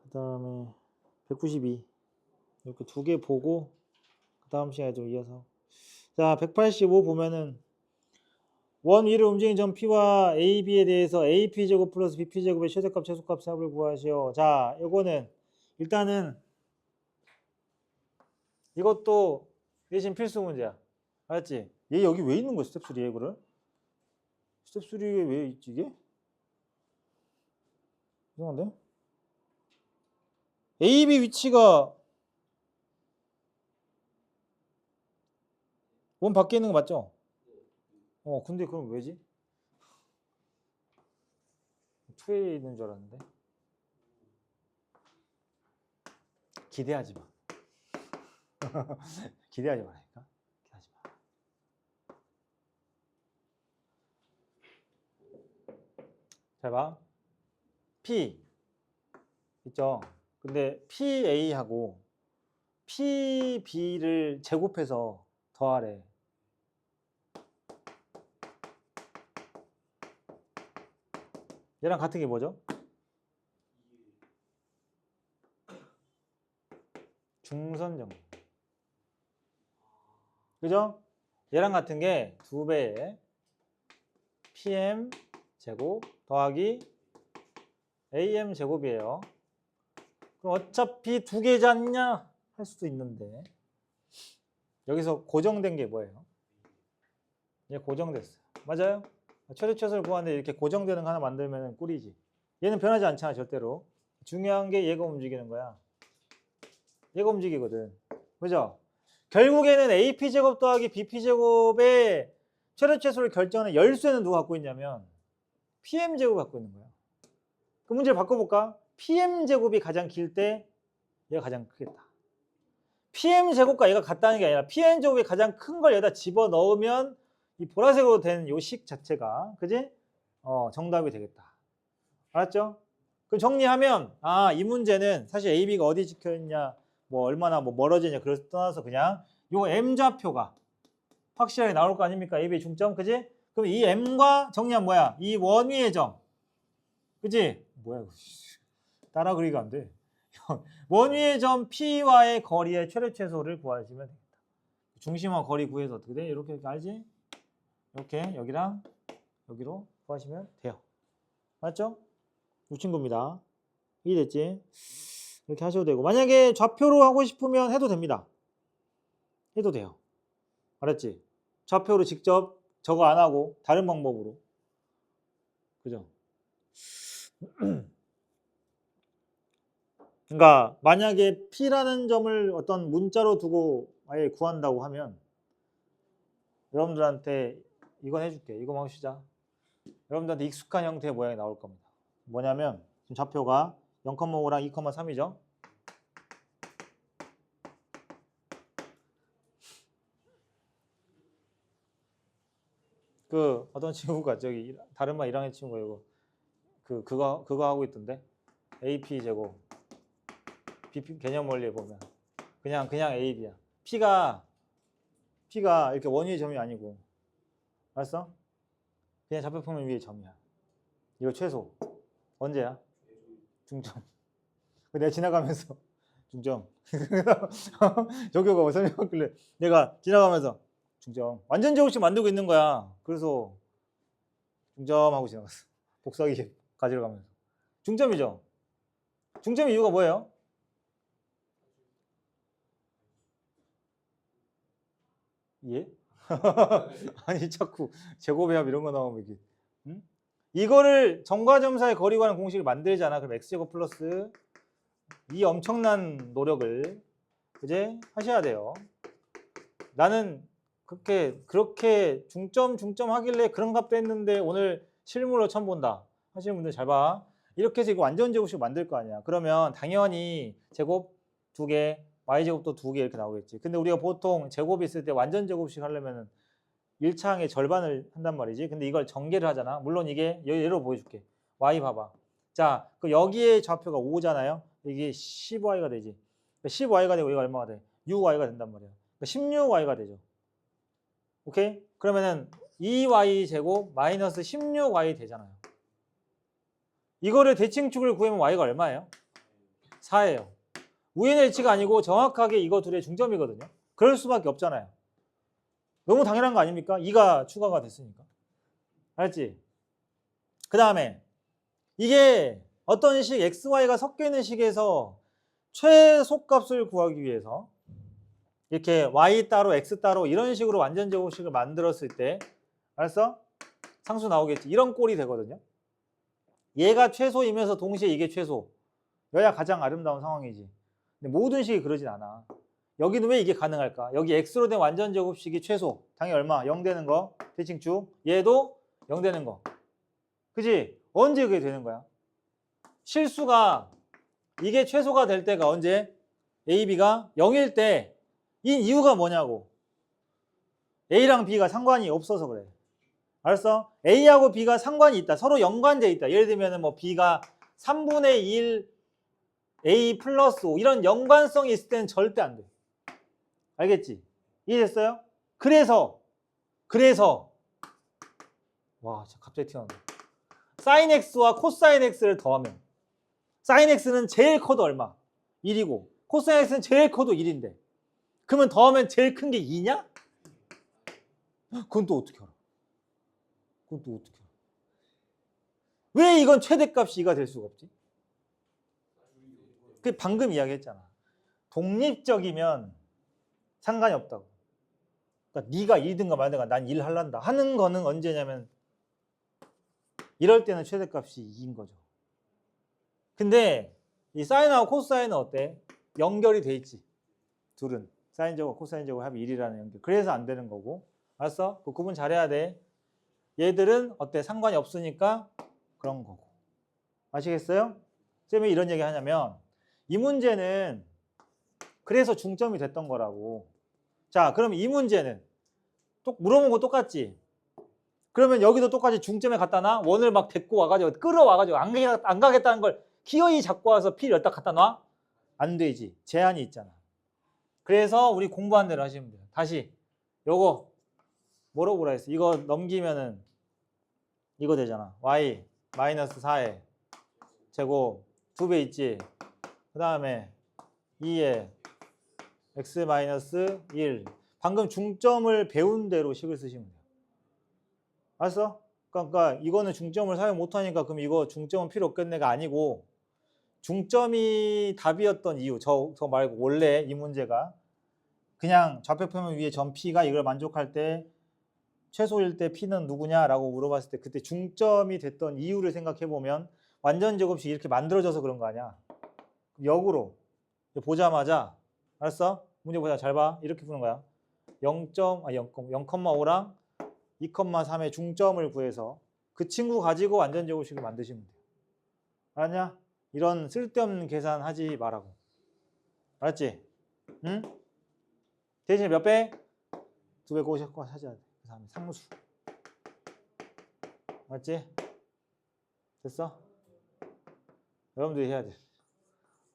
Speaker 1: 그 다음에 192 이렇게 두 개 보고 그 다음 시간에 좀 이어서 자 185 보면은 원 위를 움직이는 점 P와 AB에 대해서 AP제곱 플러스 BP제곱의 최대값 최소값 합을 구하시오. 자 요거는 일단은 이것도 내신 필수 문제야. 알았지? 얘 여기 왜 있는 거야 스텝 3에 이거를? 스텝 3에 왜 있지 이게? 이상한데? AB 위치가 원 밖에 있는 거 맞죠? 근데 그럼 왜지? 2에 있는 줄 알았는데. 기대하지 마. 기대하지 말라니까. 기대하지 마. 잘 봐. P 있죠? 근데 PA하고 PB를 제곱해서 더하래. 얘랑 같은 게 뭐죠? 중선정리. 그죠? 얘랑 같은 게 2배의 PM 제곱 더하기 AM 제곱이에요. 그럼 어차피 두 개지 않냐? 할 수도 있는데 여기서 고정된 게 뭐예요? 얘 고정됐어요. 맞아요? 최대 최소를 구하는데 이렇게 고정되는 거 하나 만들면 꿀이지. 얘는 변하지 않잖아 절대로. 중요한 게 얘가 움직이는 거야. 얘가 움직이거든. 그죠? 결국에는 AP제곱 더하기 BP제곱의 최대 최소를 결정하는 열쇠는 누가 갖고 있냐면 PM제곱이 갖고 있는 거야. 그 문제를 바꿔볼까? PM제곱이 가장 길 때 얘가 가장 크겠다. PM제곱과 얘가 같다는 게 아니라 PM제곱이 가장 큰 걸 여기다 집어넣으면 이 보라색으로 된 요 식 자체가 그지? 정답이 되겠다. 알았죠? 그럼 정리하면 이 문제는 사실 AB가 어디 찍혀있냐 뭐 얼마나 뭐 멀어지냐 그래서 떠나서 그냥 요 M좌표가 확실하게 나올 거 아닙니까? AB의 중점 그지? 그럼 이 M과 정리하면 뭐야? 이 원위의 점 그지? 뭐야 이거 따라 그리기가 안 돼. 원위의 점 P와의 거리의 최대 최소를 구하시면 됩니다. 중심과 거리 구해서 어떻게 돼? 이렇게 알지? 이렇게 여기랑 여기로 구하시면 돼요. 맞죠? 이 친구입니다. 이해됐지? 이렇게 하셔도 되고 만약에 좌표로 하고 싶으면 해도 됩니다. 해도 돼요. 알았지? 좌표로 직접 저거 안 하고 다른 방법으로 그죠? 그러니까 만약에 P라는 점을 어떤 문자로 두고 아예 구한다고 하면 여러분들한테 이건 해줄게. 이거만 하시자. 여러분들한테 익숙한 형태의 모양이 나올 겁니다. 뭐냐면 지금 좌표가 0,5랑 2,3이죠. 그 어떤 친구가 저기 다른 반 1학년 친구가 이거 그거 하고 있던데. AP 제곱 BP 개념 원리에 보면 그냥 AB야. P가 이렇게 원위의 점이 아니고, 알았어? 그냥 좌표평면 위의 점이야. 이거 최소. 언제야? 중점. 내가 지나가면서 중점. 저기가 설명하길래 내가 지나가면서 중점. 완전 제곱식 만들고 있는 거야. 그래서 중점하고 지나갔어. 복사기 가지러 가면서. 중점이죠. 중점 이유가 뭐예요? 예? 아니 자꾸 제곱해합 이런 거 나오면 이게 응? 이거를 점과 점 사이 거리 구하는 공식을 만들잖아. 그럼 x제곱 플러스 이 엄청난 노력을 이제 하셔야 돼요. 나는 그렇게 중점 하길래 그런 값도 했는데 오늘 실물로 처음 본다 하시는 분들 잘 봐. 이렇게 해서 이거 완전 제곱식 만들 거 아니야. 그러면 당연히 제곱 2개, y제곱도 2개 이렇게 나오겠지. 근데 우리가 보통 제곱이 있을 때 완전 제곱식 하려면 1차항의 절반을 한단 말이지. 근데 이걸 전개를 하잖아. 물론 이게 예로 보여줄게. y 봐봐. 자, 그 여기에 좌표가 5잖아요. 이게 10y가 되지. 10y가 되고 이거 얼마가 돼? 6y가 된단 말이야. 16y가 되죠. 오케이? 그러면은 2y 제곱 마이너스 16y 되잖아요. 이거를 대칭축을 구하면 y가 얼마예요? 4예요. 우연의 일치가 아니고 정확하게 이거 둘의 중점이거든요. 그럴 수밖에 없잖아요. 너무 당연한 거 아닙니까? 2가 추가가 됐으니까. 알았지? 그 다음에 이게 어떤 식 xy가 섞여 있는 식에서 최소값을 구하기 위해서 이렇게 y 따로 x 따로 이런 식으로 완전 제곱식을 만들었을 때, 알았어? 상수 나오겠지. 이런 꼴이 되거든요. 얘가 최소이면서 동시에 이게 최소. 여야 가장 아름다운 상황이지. 근데 모든 식이 그러진 않아. 여기는 왜 이게 가능할까? 여기 x로 된 완전 제곱식이 최소. 당연히 얼마? 0 되는 거. 대칭축. 얘도 0 되는 거. 그지? 언제 그게 되는 거야? 실수가 이게 최소가 될 때가 언제? a, b가 0일 때. 이 이유가 뭐냐고. a랑 b가 상관이 없어서 그래. 알았어? a하고 b가 상관이 있다. 서로 연관돼 있다. 예를 들면 뭐 b가 3분의 1 a 플러스 5 이런 연관성이 있을 때는 절대 안 돼. 알겠지? 이해됐어요? 그래서 와, 갑자기 튀어나온다. sin x와 코사인 x를 더하면 sin x는 제일 커도 얼마? 1이고 코사인 x는 제일 커도 1인데 그러면 더하면 제일 큰 게 2냐? 그건 또 어떻게 알아? 왜 이건 최대값이 2가 될 수가 없지? 그 방금 이야기했잖아. 독립적이면 상관이 없다고. 그러니까 네가 1든가 말든가 난 1 할란다 하는 거는 언제냐면 이럴 때는 최대값이 2인 거죠. 근데 이 사인하고 코사인은 어때? 연결이 돼 있지. 둘은 사인 제곱 코사인 제곱 합이 1이라는 연결. 그래서 안 되는 거고. 알았어? 그 구분 잘해야 돼. 얘들은 어때? 상관이 없으니까 그런 거고. 아시겠어요? 쌤이 이런 얘기 하냐면 이 문제는 그래서 중점이 됐던 거라고. 자, 그럼 이 문제는 또 물어본 거 똑같지? 그러면 여기도 똑같이 중점에 갖다 놔? 원을 막 데리고 와가지고 끌어와가지고 안 가겠다는 걸 기어이 잡고 와서 P를 여기다 갖다 놔? 안 되지. 제한이 있잖아. 그래서 우리 공부한 대로 하시면 돼요. 다시 요거 뭐라고 보라 했어? 이거 넘기면은 이거 되잖아. y 마이너스 4의 제곱 2배 있지? 그 다음에 2의 x 마이너스 1 방금 중점을 배운 대로 식을 쓰시면 돼요. 알았어? 그러니까 이거는 중점을 사용 못하니까 그럼 이거 중점은 필요 없겠네가 아니고 중점이 답이었던 이유 저 말고 원래 이 문제가 그냥 좌표평면 위에 점 P가 이걸 만족할 때 최소일 때 P는 누구냐라고 물어봤을 때 그때 중점이 됐던 이유를 생각해보면 완전 제곱식 이렇게 만들어져서 그런 거 아니야. 역으로 보자마자 알았어? 문제 보자 잘 봐. 이렇게 푸는 거야. 0,5랑 2,3의 중점을 구해서 그 친구 가지고 완전 제곱식을 만드시면 돼요. 알았냐? 이런 쓸데없는 계산 하지 말라고. 알았지? 응? 대신에 몇 배? 2배 꼭 하셔야 돼. 그 다음에 상수. 맞지? 됐어? 여러분들이 해야 돼.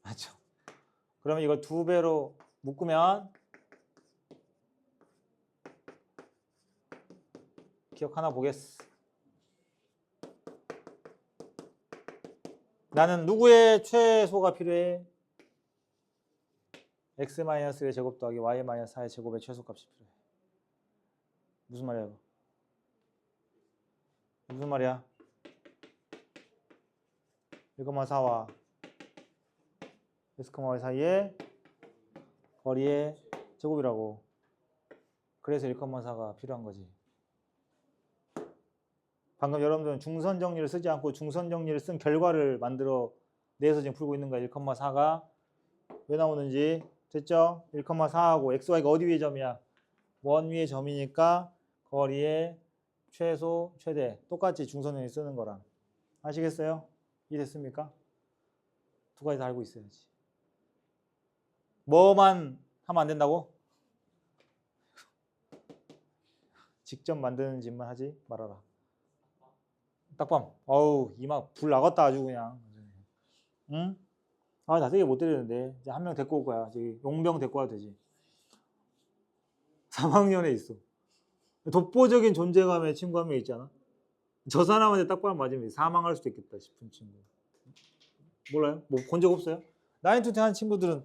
Speaker 1: 맞죠? 그러면 이걸 2배로 묶으면 기억 하나 보겠어. 나는 누구의 최소가 필요해? x-의 제곱 더하기 y-4의 제곱의 최소값이 필요해. 무슨 말이야 이거? 무슨 말이야? 1,4와 x, y 사이의 거리의 제곱이라고. 그래서 1,4가 필요한 거지. 방금 여러분들은 중선 정리를 쓰지 않고 중선 정리를 쓴 결과를 만들어 내서 지금 풀고 있는 거야. 1,4가 왜 나오는지. 됐죠? 1,4하고 xy가 어디 위의 점이야? 원 위의 점이니까 거리의 최소, 최대 똑같이 중선 정리 쓰는 거랑. 아시겠어요? 이해됐습니까? 두 가지 다 알고 있어야지. 뭐만 하면 안 된다고? 직접 만드는 짓만 하지 말아라. 딱밤. 어우, 이마 불 나갔다 아주 그냥. 응? 아, 나 되게 못 때리는데. 이제 한 명 데리고 올 거야. 저기 용병 데리고 와도 되지. 3학년에 있어. 독보적인 존재감의 친구 한 명 있잖아. 저 사람한테 딱밤 맞으면 사망할 수도 있겠다 싶은 친구. 몰라요? 뭐 본 적 없어요? 나인투텐 한 친구들은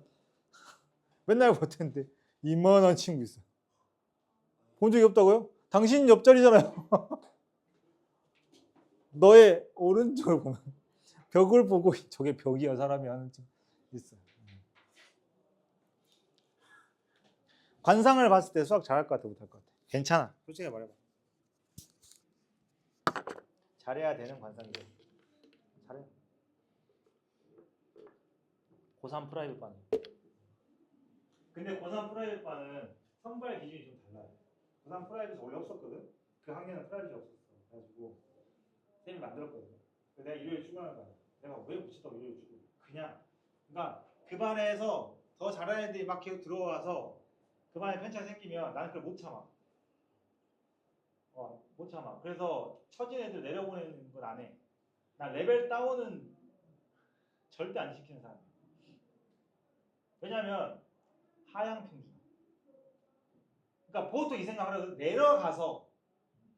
Speaker 1: 맨날 못했는데 이만한 친구 있어. 본 적이 없다고요? 당신 옆자리잖아요. 너의 오른쪽을 보면 벽을 보고 저게 벽이야 사람이 하는 친구 있어. 관상을 봤을 때 수학 잘할 것 같아, 못할 것 같아? 괜찮아. 솔직히 말해봐. 잘해야 되는 관상이죠. 잘해. 고3 프라이빗 반은. 근데 고3 프라이빗 반은 선발 기준이 좀 달라요. 고3 프라이빗이 원래 없었거든. 그 학년은 프라이빗이 없었어. 그래가지고 쌤이 만들었거든. 내가 일요일 출근할 거야. 내가 왜 붙였다고 일요일 출근? 그냥. 그러니까 그 반에서 더 잘하는 애들이 막 계속 들어와서 그 반에 편차가 생기면 나는 그걸 못 참아. 못 참아. 그래서 처진 애들 내려보내는 건 안 해. 난 레벨 다운은 절대 안 시키는 사람이야. 왜냐면 하향 평준. 그러니까 보통 이 생각을 하거든. 내려가서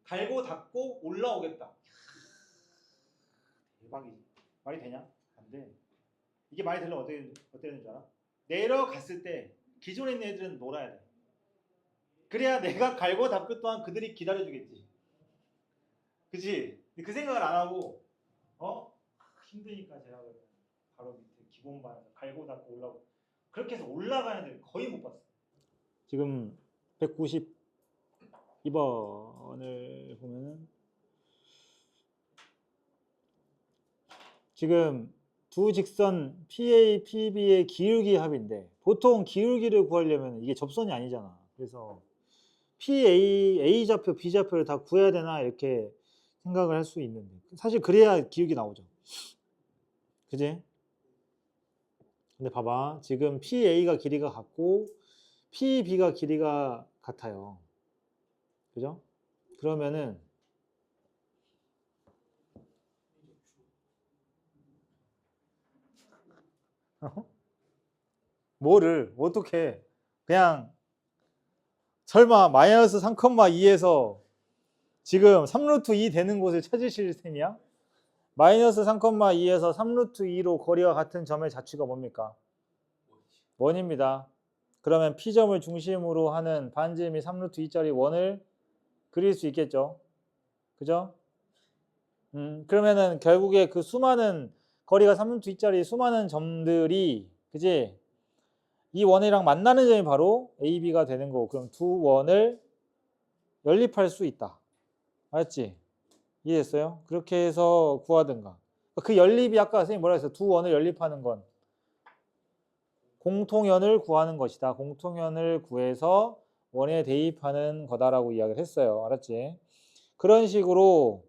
Speaker 1: 갈고 닦고 올라오겠다. 대박이지. 말이 되냐? 안 돼. 이게 말이 되려면 어떻게 되는 줄 알아? 내려갔을 때 기존에 있는 애들은 놀아야 돼. 그래야 내가 갈고 닦을 동안 그들이 기다려주겠지. 그치? 그 생각을 안 하고 힘드니까 제가 바로 밑에 기본반에서 갈고 닦고 올라오고 그렇게 해서 올라가는 애들 거의 못 봤어. 지금 192번을 보면은 지금 두 직선 PA, PB의 기울기 합인데 보통 기울기를 구하려면 이게 접선이 아니잖아. 그래서 PA, A좌표, B좌표를 다 구해야 되나 이렇게 생각을 할 수 있는데 사실 그래야 기울기 나오죠. 그지? 근데 봐봐. 지금 PA가 길이가 같고 PB가 길이가 같아요. 그죠? 그러면은 뭐를 어떻게 그냥 설마 마이너스 3,2에서 지금 3루트 2 되는 곳을 찾으실 셈이야? 마이너스 3,2에서 3루트 2로 거리가 같은 점의 자취가 뭡니까? 원입니다. 그러면 P점을 중심으로 하는 반지름이 3루트 2짜리 원을 그릴 수 있겠죠? 그죠? 그러면은 결국에 그 수많은 거리가 3루트 2짜리 수많은 점들이 그지? 이 원이랑 만나는 점이 바로 AB가 되는 거고 그럼 두 원을 연립할 수 있다. 알았지? 이해했어요? 그렇게 해서 구하든가. 그 연립이 아까 선생님 뭐라 했어요? 두 원을 연립하는 건 공통연을 구하는 것이다. 공통연을 구해서 원에 대입하는 거다라고 이야기를 했어요. 알았지? 그런 식으로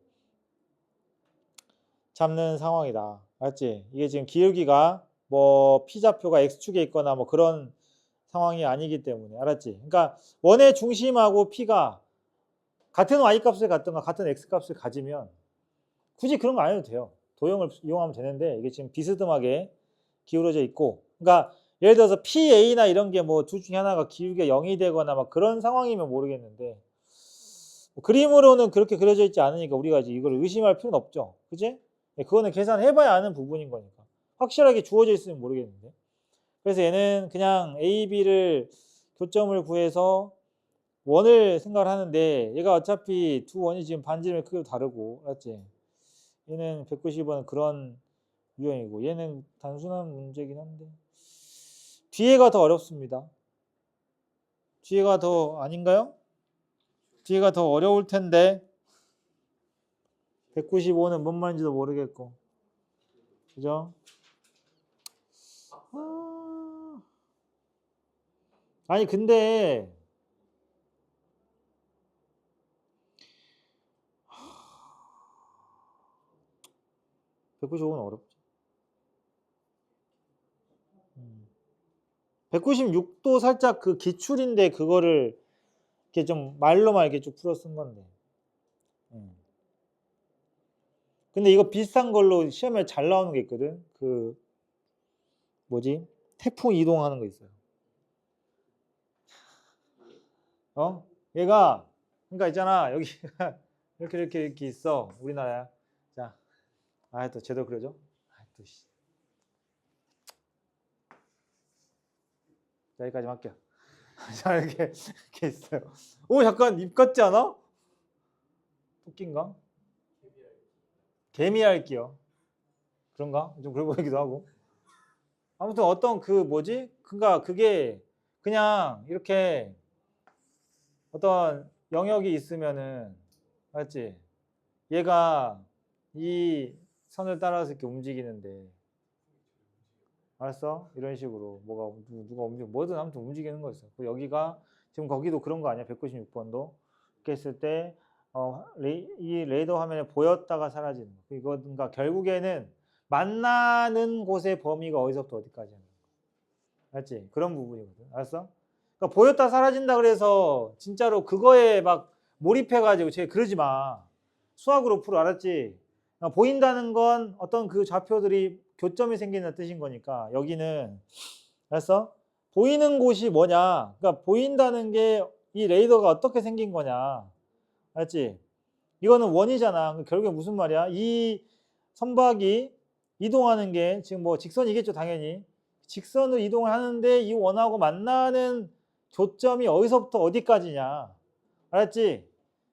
Speaker 1: 잡는 상황이다. 알았지? 이게 지금 기울기가 뭐 P좌표가 X축에 있거나 뭐 그런 상황이 아니기 때문에. 알았지? 그러니까 원의 중심하고 P가 같은 Y값을 갖든가 같은 X값을 가지면 굳이 그런 거 안 해도 돼요. 도형을 이용하면 되는데 이게 지금 비스듬하게 기울어져 있고, 그러니까 예를 들어서 PA나 이런 게 뭐 둘 중에 하나가 기울기가 0이 되거나 막 그런 상황이면 모르겠는데 뭐 그림으로는 그렇게 그려져 있지 않으니까 우리가 이제 이걸 의심할 필요는 없죠. 그지? 그거는 계산해봐야 아는 부분인 거니까. 확실하게 주어져 있으면 모르겠는데. 그래서 얘는 그냥 A, B를 교점을 구해서 원을 생각을 하는데 얘가 어차피 두 원이 지금 반지름의 크기도 다르고, 알았지? 얘는 190원은 그런 유형이고 얘는 단순한 문제긴 한데 뒤에가 더 어렵습니다. 뒤에가 더 아닌가요? 뒤에가 더 어려울 텐데 195는 뭔 말인지도 모르겠고, 그죠? 아니 근데 195는 어렵죠. 196도 살짝 그 기출인데 그거를 이렇게 좀 말로만 이렇게 쭉 풀어 쓴 건데. 근데 이거 비슷한 걸로 시험에 잘 나오는 게 있거든. 그 뭐지? 태풍 이동하는 거 있어요. 얘가 그러니까 있잖아. 여기 이렇게 있어. 우리나라야. 자. 또 제대로 그려줘. 또 씨. 자, 여기까지 할게요. 자, 이렇게 있어요. 오, 약간 입 같지 않아? 토끼인가? 개미알기요. 그런가? 좀 그래 보이기도 하고. 아무튼 어떤 그 뭐지? 그러니까 그게 그냥 이렇게 어떤 영역이 있으면은, 맞지? 얘가 이 선을 따라서 이렇게 움직이는데, 알았어? 이런 식으로 뭐가 누가 움직여 뭐든 아무튼 움직이는 거였어. 여기가 지금 거기도 그런 거 아니야? 196번도 이렇게 했을 때 이 레이더 화면에 보였다가 사라지는 거. 이거 그러니까 결국에는 만나는 곳의 범위가 어디서부터 어디까지야. 알지? 그런 부분이거든. 알았어? 그러니까 보였다 사라진다 그래서 진짜로 그거에 막 몰입해가지고 쟤 그러지 마. 수학으로 풀어. 알았지? 그러니까 보인다는 건 어떤 그 좌표들이 교점이 생기는 뜻인 거니까 여기는 알았어? 보이는 곳이 뭐냐? 그러니까 보인다는 게 이 레이더가 어떻게 생긴 거냐? 알았지? 이거는 원이잖아. 결국에 무슨 말이야? 이 선박이 이동하는 게 지금 뭐 직선이겠죠, 당연히. 직선으로 이동을 하는데 이 원하고 만나는 교점이 어디서부터 어디까지냐? 알았지?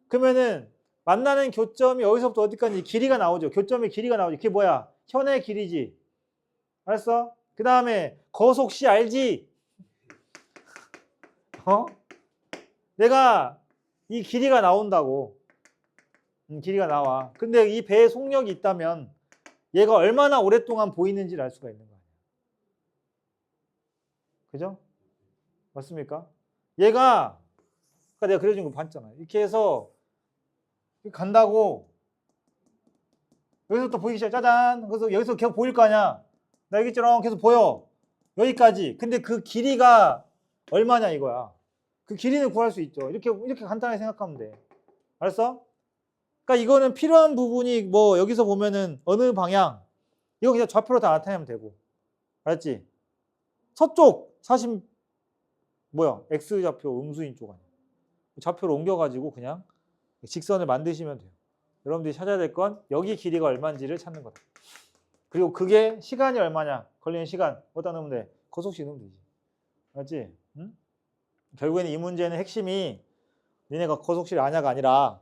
Speaker 1: 그러면은 만나는 교점이 어디서부터 어디까지 길이가 나오죠. 교점의 길이가 나오죠. 그게 뭐야? 현의 길이지. 알았어? 그 다음에 거속시 알지? 내가 이 길이가 나온다고. 길이가 나와. 근데 이 배에 속력이 있다면 얘가 얼마나 오랫동안 보이는지를 알 수가 있는 거야. 그죠? 맞습니까? 얘가 아까 내가 그려준 거 봤잖아. 이렇게 해서 간다고 여기서부터 보이기 시작. 짜잔. 그래서 여기서 계속 보일 거 아니야. 나 여기처럼 계속 보여. 여기까지. 근데 그 길이가 얼마냐 이거야. 그 길이는 구할 수 있죠. 이렇게 간단하게 생각하면 돼. 알았어? 그러니까 이거는 필요한 부분이 뭐 여기서 보면은 어느 방향 이거 그냥 좌표로 다 나타내면 되고. 알았지? 서쪽 40 뭐야? X좌표 음수인 쪽 아니야. 좌표로 옮겨가지고 그냥 직선을 만드시면 돼요. 여러분들이 찾아야 될 건 여기 길이가 얼마인지를 찾는 거다. 그리고 그게 시간이 얼마냐? 걸리는 시간 어디다 넣으면 돼? 거속시 넣으면 되지. 알았지? 응? 결국에는 이 문제는 핵심이 니네가 거속시를 아냐가 아니라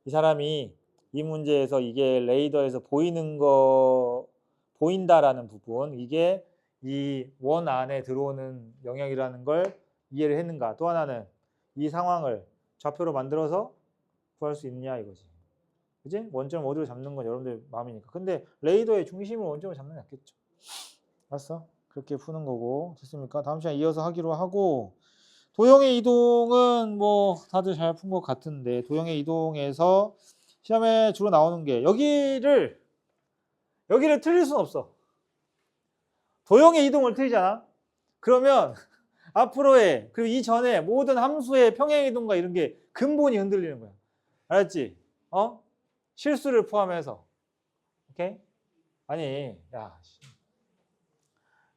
Speaker 1: 이 사람이 이 문제에서 이게 레이더에서 보이는 거 보인다라는 부분 이게 이 원 안에 들어오는 영역이라는 걸 이해를 했는가. 또 하나는 이 상황을 좌표로 만들어서 구할 수 있냐 이거지. 그지? 원점 어디로 잡는 건 여러분들 마음이니까. 근데 레이더의 중심을 원점으로 잡는 게 낫겠죠. 알았어? 그렇게 푸는 거고. 됐습니까? 다음 시간에 이어서 하기로 하고 도형의 이동은 뭐 다들 잘 푼 것 같은데 도형의 이동에서 시험에 주로 나오는 게 여기를 여기를 틀릴 수는 없어. 도형의 이동을 틀리잖아. 그러면 앞으로의 그리고 이전에 모든 함수의 평행이동과 이런 게 근본이 흔들리는 거야. 알았지? 실수를 포함해서. 오케이? 아니, 야,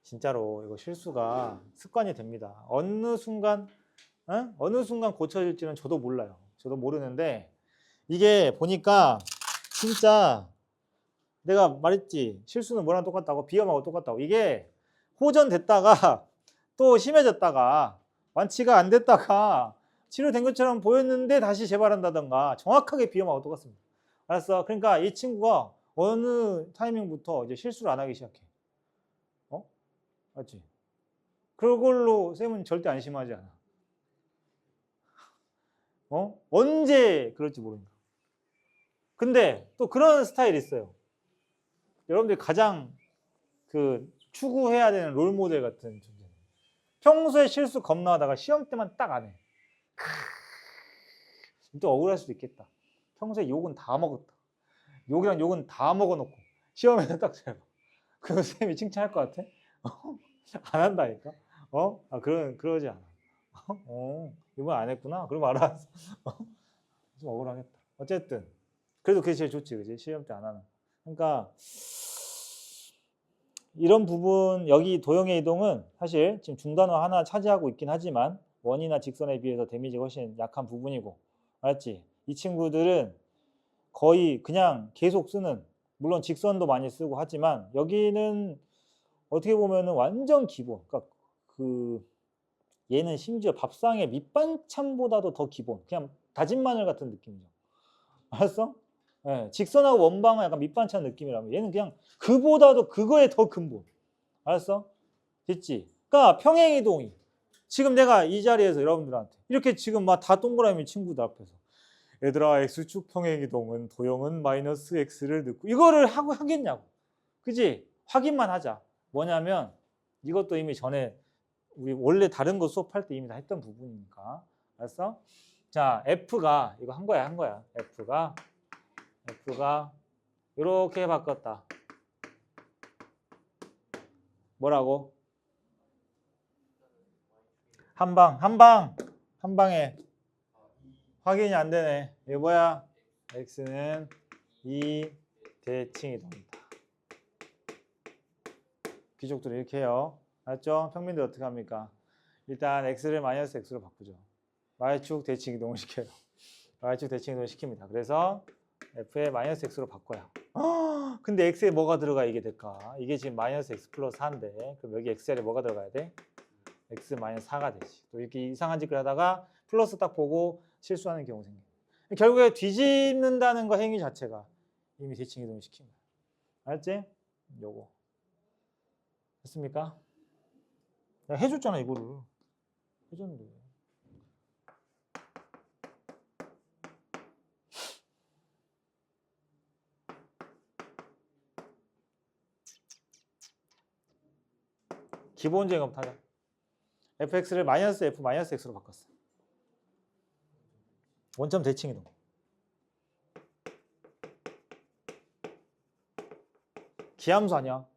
Speaker 1: 진짜로 이거 실수가 습관이 됩니다. 어느 순간 고쳐질지는 저도 몰라요. 저도 모르는데 이게 보니까 진짜 내가 말했지. 실수는 뭐랑 똑같다고? 비염하고 똑같다고. 이게 호전됐다가 또 심해졌다가 완치가 안 됐다가 치료된 것처럼 보였는데 다시 재발한다던가 정확하게 비염하고 똑같습니다. 알았어? 그러니까 이 친구가 어느 타이밍부터 이제 실수를 안 하기 시작해. 맞지? 그걸로 쌤은 절대 안심하지 않아. 언제 그럴지 모르니까. 근데 또 그런 스타일이 있어요. 여러분들이 가장 추구해야 되는 롤모델 같은 존재. 평소에 실수 겁나 하다가 시험 때만 딱 안 해. 또 억울할 수도 있겠다. 평소에 욕은 다 먹었다. 욕이랑 욕은 다 먹어놓고 시험에는 딱 잘 봐. 그럼 쌤이 칭찬할 것 같아? 안 한다니까? 그러지 않아. 이번 안 했구나? 그럼 알았어. 좀 억울하겠다. 어쨌든. 그래도 그게 제일 좋지, 그지? 시험 때 안 하는. 그러니까, 이런 부분, 여기 도형의 이동은 사실 지금 중단어 하나 차지하고 있긴 하지만 원이나 직선에 비해서 데미지가 훨씬 약한 부분이고, 알았지? 이 친구들은 거의 그냥 계속 쓰는, 물론 직선도 많이 쓰고 하지만 여기는 어떻게 보면은 완전 기본. 그러니까 얘는 심지어 밥상의 밑반찬보다도 더 기본. 그냥 다진 마늘 같은 느낌이죠. 알았어? 네, 직선하고 원방은 약간 밑반찬 느낌이라면 얘는 그냥 그보다도 그거에 더 근본. 알았어? 됐지? 그러니까 평행이동이 지금 내가 이 자리에서 여러분들한테 이렇게 지금 막 다 동그라미 친구들 앞에서 얘들아 x축 평행이동은 도형은 마이너스 x를 넣고 이거를 하겠냐고. 그지? 확인만 하자. 뭐냐면 이것도 이미 전에 우리 원래 다른 거 수업할 때 이미 다 했던 부분이니까. 알았어? 자, F가 이거 한 거야. F가 이렇게 바꿨다. 뭐라고? 한 방에 확인이 안 되네. 이게 뭐야? X는 2 대칭이동이다. 귀족들은 이렇게 해요. 알았죠? 평민들 어떻게 합니까? 일단 X를 마이너스 X로 바꾸죠. Y축 대칭 이동을 시켜요. Y축 대칭 이동을 시킵니다. 그래서 F에 마이너스 X로 바꿔요. 근데 X에 뭐가 들어가 이게 될까? 이게 지금 마이너스 X 플러스 4인데 그럼 여기 XL에 뭐가 들어가야 돼? X 마이너스 4가 되지. 또 이렇게 이상한 짓을 하다가 플러스 딱 보고 실수하는 경우 생겨요. 결국에 뒤집는다는 거 행위 자체가 이미 대칭 이동을 시킨 거야. 알았지? 요거. 됐습니까? 내가 해줬잖아 이거를. 해줬는데. 기본적인 것부터 하자. fx를 마이너스 f 마이너스 x로 바꿨어. 원점 대칭 이동. 기함수 아니야.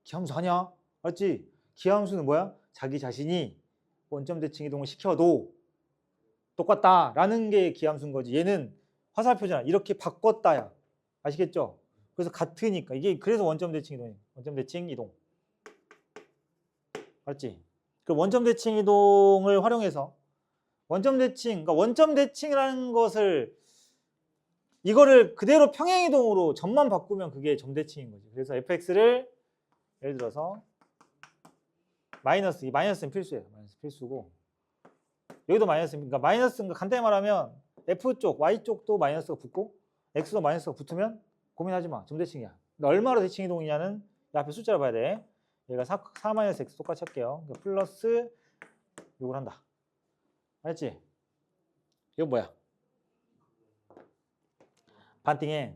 Speaker 1: 기함수 아니야. 알지? 기함수는 뭐야? 자기 자신이 원점 대칭 이동을 시켜도 똑같다라는 게 기함수인 거지. 얘는 화살표잖아. 이렇게 바꿨다야. 아시겠죠? 그래서 같으니까 이게 그래서 원점 대칭 이동이에요. 원점 대칭 이동. 알지? 그 원점 대칭 이동을 활용해서 원점 대칭, 그러니까 원점 대칭이라는 것을 이거를 그대로 평행 이동으로 점만 바꾸면 그게 점 대칭인 거지. 그래서 fx를 예를 들어서 마이너스, 이 마이너스는 필수예요. 마이너스 필수고 여기도 마이너스니까 마이너스인가 간단히 말하면 f 쪽, y 쪽도 마이너스가 붙고 x도 마이너스가 붙으면 고민하지 마. 점 대칭이야. 근데 얼마로 대칭 이동이냐는 이 앞에 숫자를 봐야 돼. 얘가 4 마이너스 x 똑같이 할게요. 그러니까 플러스 이걸 한다. 알았지? 이거 뭐야? 반띵해.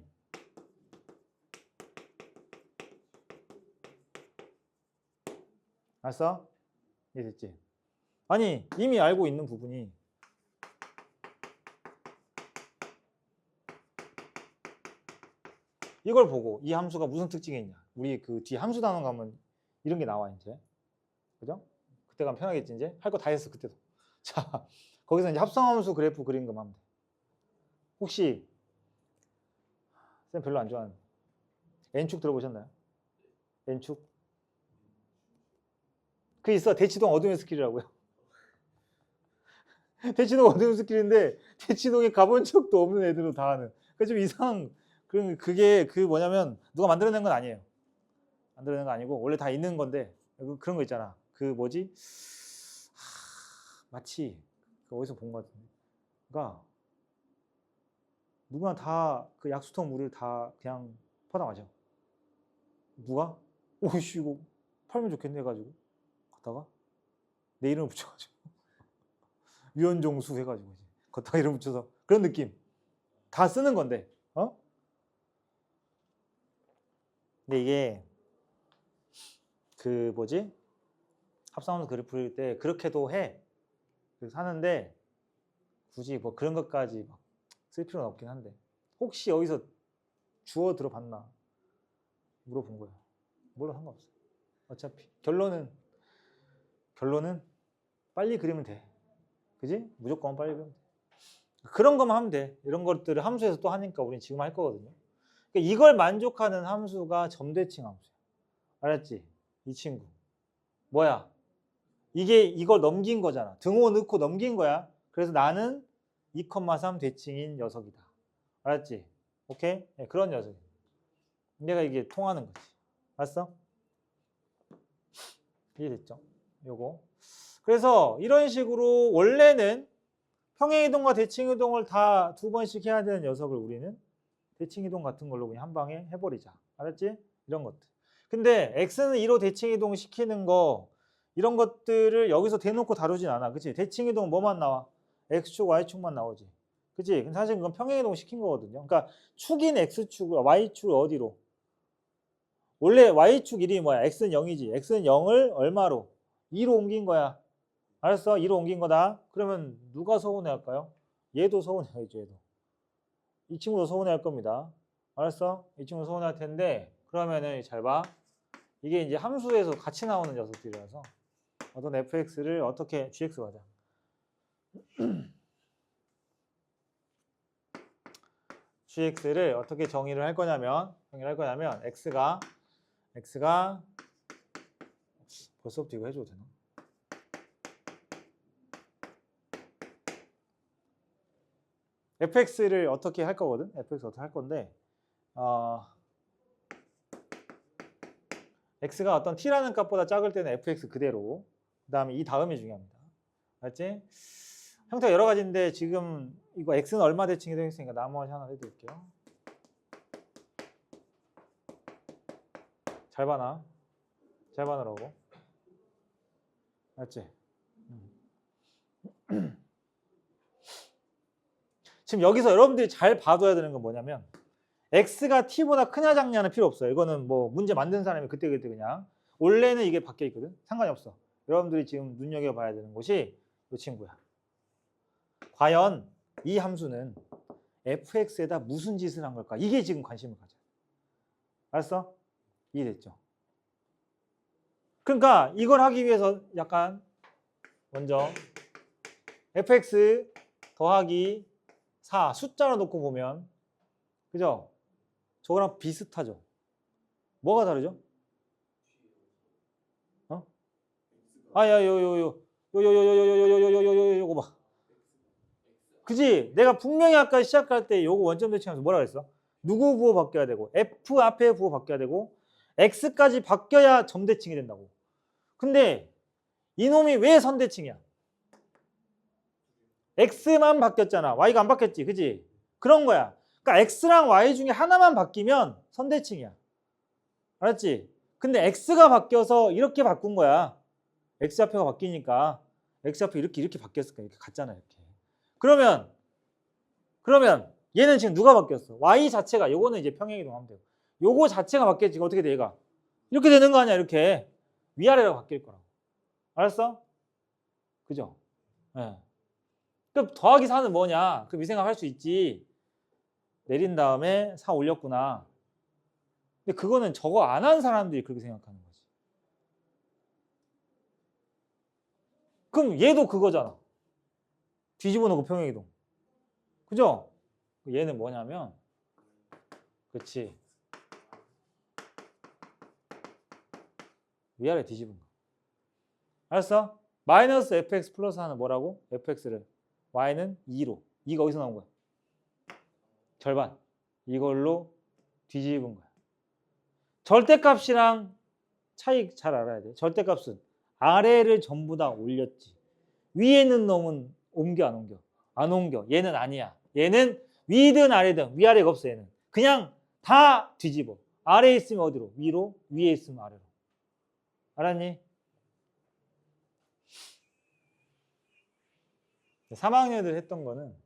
Speaker 1: 알았어? 이해됐지? 아니 이미 알고 있는 부분이 이걸 보고 이 함수가 무슨 특징이 있냐. 우리 그 뒤에 함수 단원 가면 이런 게 나와 이제. 그죠? 그때 가면 편하겠지 이제. 할 거 다 했어 그때도. 자, 거기서 이제 합성함수 그래프 그리는 것만 하면 돼. 혹시 쌤 별로 안 좋아하는 n축 들어보셨나요? n축? 그 있어. 대치동 어둠의 스킬이라고요. 대치동 어둠의 스킬인데 대치동에 가본 적도 없는 애들로 다 하는. 그러니까 좀 이상. 그게 그 뭐냐면 누가 만들어낸 건 아니에요. 만들어낸 거 아니고 원래 다 있는 건데 그런 거 있잖아. 그 뭐지? 마치 어디서 본 것 같은데. 그러니까 누구나 다 그 약수통 물을 다 그냥 퍼다 마셔. 누가? 오이씨 이거 팔면 좋겠네 해가지고 갖다가 내 이름을 붙여가지고 유연종수 해가지고 걷다가 이름 붙여서 그런 느낌. 다 쓰는 건데. 근데 이게 그 뭐지? 합성함수 그래프 그릴 때 그렇게도 해. 그래서 하는데 굳이 뭐 그런 것까지 막 쓸 필요는 없긴 한데 혹시 여기서 주어 들어봤나 물어본 거야. 몰라 상관없어. 어차피 결론은 빨리 그리면 돼. 그지? 무조건 빨리 그리면 돼. 그런 것만 하면 돼. 이런 것들을 함수에서 또 하니까 우리는 지금 할 거거든요. 그러니까 이걸 만족하는 함수가 점대칭 함수야. 알았지? 이 친구. 뭐야? 이걸 넘긴 거잖아. 등호 넣고 넘긴 거야. 그래서 나는 2,3 대칭인 녀석이다. 알았지? 오케이? 네, 그런 녀석이야. 내가 이게 통하는 거지. 알았어? 이해됐죠? 요거. 그래서 이런 식으로 원래는 평행이동과 대칭이동을 다 2번씩 해야 되는 녀석을 우리는 대칭이동 같은 걸로 그냥 한 방에 해버리자. 알았지? 이런 것들. 근데 x는 2로 대칭이동 시키는 거 이런 것들을 여기서 대놓고 다루진 않아. 그치? 대칭이동 뭐만 나와? x축, y축만 나오지. 그치? 근데 사실 그건 평행이동 시킨 거거든요. 그러니까 축인 x축, y축을 어디로? 원래 y축 이름이 뭐야? x는 0이지. x는 0을 얼마로? 2로 옮긴 거야. 알았어? 2로 옮긴 거다. 그러면 누가 서운해할까요? 얘도 서운해야죠. 얘도. 이 친구도 서운해할 겁니다. 알았어? 이 친구 서운해할 텐데 그러면은 잘 봐. 이게 이제 함수에서 같이 나오는 녀석들이라서 어떤 fx를 어떻게 gx 가자. gx를 어떻게 정의를 할 거냐면 x가 벌써부터 이거 해줘도 되나? fx를 어떻게 할 거거든? fx 어떻게 할 건데 x가 어떤 t라는 값보다 작을 때는 fx 그대로 그 다음에 이 다음이 중요합니다. 알았지? 형태가 여러 가지인데 지금 이거 x는 얼마 대칭이 되겠으니까 나머지 하나 해드릴게요. 잘 봐놔. 잘 봐놓으라고. 알았지? 지금 여기서 여러분들이 잘 봐둬야 되는 건 뭐냐면 x가 t보다 크냐 작냐는 필요 없어요. 이거는 뭐 문제 만든 사람이 그때그때 그냥 원래는 이게 바뀌어 있거든. 상관이 없어. 여러분들이 지금 눈여겨봐야 되는 곳이 이 친구야. 과연 이 함수는 fx에다 무슨 짓을 한 걸까? 이게 지금 관심을 가져. 알았어? 이해됐죠? 그러니까 이걸 하기 위해서 약간 먼저 fx 더하기 4 숫자로 놓고 보면 그죠? 저거랑 비슷하죠? 뭐가 다르죠? 요거 봐. 그지? 내가 분명히 아까 시작할 때 요거 원점 대칭하면서 뭐라 그랬어? 누구 부호 바뀌어야 되고 f 앞에 부호 바뀌어야 되고 x까지 바뀌어야 점대칭이 된다고. 근데 이놈이 왜 선대칭이야? x만 바뀌었잖아. y가 안 바뀌었지. 그지? 그런 거야. 그러니까 x랑 y 중에 하나만 바뀌면 선대칭이야. 알았지? 근데 x가 바뀌어서 이렇게 바꾼 거야. x좌표가 바뀌니까 x좌표 이렇게 바뀌었을까? 이렇게 갔잖아. 이렇게. 그러면 얘는 지금 누가 바뀌었어? y 자체가 요거는 이제 평행이동 하면 되고 요거 자체가 바뀌었지. 어떻게 돼 얘가? 이렇게 되는 거 아니야. 이렇게 위아래로 바뀔 거라고. 알았어? 그죠? 네. 그럼 더하기 4는 뭐냐? 그럼 이 생각할 수 있지. 내린 다음에 4 올렸구나. 근데 그거는 저거 안 한 사람들이 그렇게 생각하는 거지. 그럼 얘도 그거잖아. 뒤집어 놓고 평행이동. 그죠? 얘는 뭐냐면, 그렇지. 위아래 뒤집은 거. 알았어? 마이너스 fx 플러스 하는 뭐라고? fx를. y는 2로. 2가 어디서 나온 거야? 절반. 이걸로 뒤집은 거야. 절대값이랑 차이 잘 알아야 돼. 절대값은 아래를 전부 다 올렸지. 위에 있는 놈은 옮겨 안 옮겨? 안 옮겨. 얘는 아니야. 얘는 위든 아래든 위아래가 없어. 얘는 그냥 다 뒤집어. 아래에 있으면 어디로? 위로. 위에 있으면 아래로. 알았니? 3학년들 했던 거는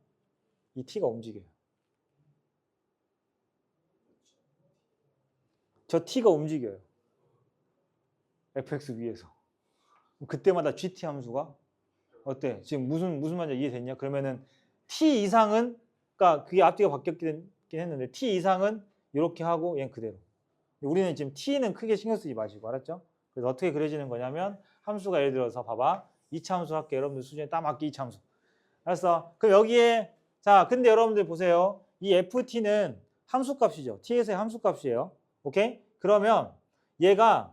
Speaker 1: 이 t가 움직여요. 저 t가 움직여요. fx 위에서. 그때마다 gt 함수가 어때? 지금 무슨 말인지 이해됐냐? 그러면은 t 이상은, 그러니까 그게 앞뒤가 바뀌었긴 했는데 t 이상은 이렇게 하고 얘는 그대로. 우리는 지금 t는 크게 신경 쓰지 마시고, 알았죠? 그래서 어떻게 그려지는 거냐면 함수가 예를 들어서 봐봐. 2차 함수 할게. 여러분들 수준에 딱 맞게 2차 함수. 알았어? 그럼 여기에 자, 근데 여러분들 보세요. 이 ft는 함수값이죠. t에서의 함수값이에요. 오케이? 그러면 얘가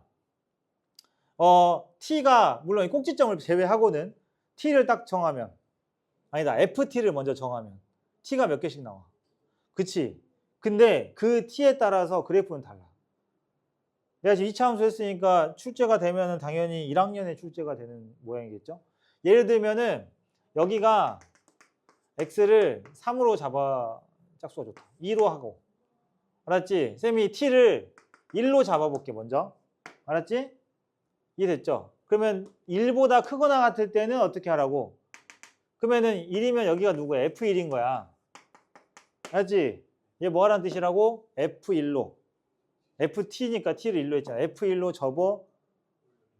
Speaker 1: t가 물론 이 꼭지점을 제외하고는 t를 딱 정하면, 아니다, ft를 먼저 정하면 t가 몇 개씩 나와. 그치? 근데 그 t에 따라서 그래프는 달라. 내가 지금 2차 함수 했으니까 출제가 되면은 당연히 1학년에 출제가 되는 모양이겠죠? 예를 들면은 여기가 x를 3으로 잡아, 짝수가 좋다. 2로 하고. 알았지? 쌤이 t를 1로 잡아볼게 먼저. 알았지? 이해됐죠? 그러면 1보다 크거나 같을 때는 어떻게 하라고? 그러면은 1이면 여기가 누구야? F1인 거야. 알았지? 얘 뭐 하라는 뜻이라고? F1로. FT니까 T를 1로 했잖아. F1로 접어.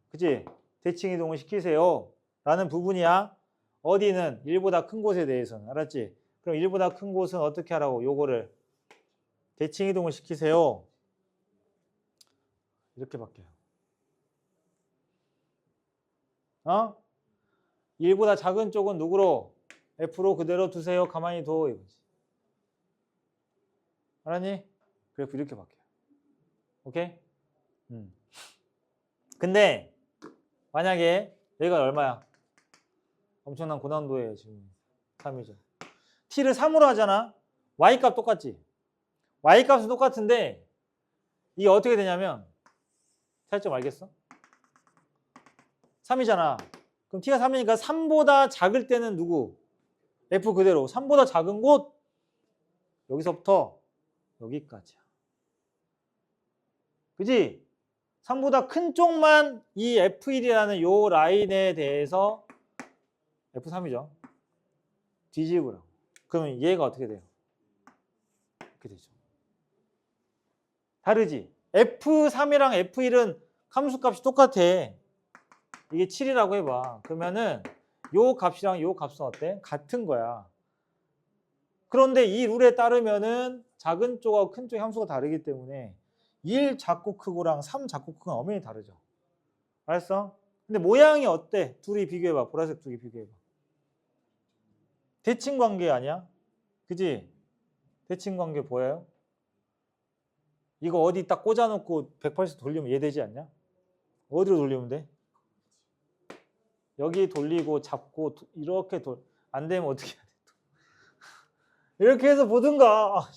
Speaker 1: 그치? 대칭 이동을 시키세요. 라는 부분이야. 어디는 1보다 큰 곳에 대해서는. 알았지? 그럼 1보다 큰 곳은 어떻게 하라고? 요거를 대칭 이동을 시키세요. 이렇게 바뀌어요. 1보다 작은 쪽은 누구로? F로 그대로 두세요. 가만히 둬. 이거지. 알았니? 그래프 이렇게 바뀌어요. 오케이? 근데 만약에 얘가 얼마야? 엄청난 고난도예요. 지금 3이죠. t를 3으로 하잖아. y값 똑같지? y값은 똑같은데 이게 어떻게 되냐면 차이점 알겠어? 3이잖아. 그럼 t가 3이니까 3보다 작을 때는 누구? f 그대로. 3보다 작은 곳 여기서부터 여기까지야. 그지? 3보다 큰 쪽만 이 F1이라는 요 라인에 대해서 F3이죠. 뒤집으라고. 그러면 얘가 어떻게 돼요? 이렇게 되죠. 다르지? F3이랑 F1은 함수값이 똑같아. 이게 7이라고 해봐. 그러면은 요 값이랑 요 값은 어때? 같은 거야. 그런데 이 룰에 따르면은 작은 쪽하고 큰 쪽의 함수가 다르기 때문에 1 작고 크고랑 3 작고 크고는 엄연히 다르죠. 알았어? 근데 모양이 어때? 둘이 비교해봐. 보라색 둘이 비교해봐. 대칭 관계 아니야? 그지? 대칭 관계 보여요? 이거 어디 딱 꽂아놓고 180도 돌리면 얘 되지 않냐? 어디로 돌리면 돼? 여기 돌리고 잡고 이렇게 안 되면 어떻게 해야 돼? 이렇게 해서 보든가.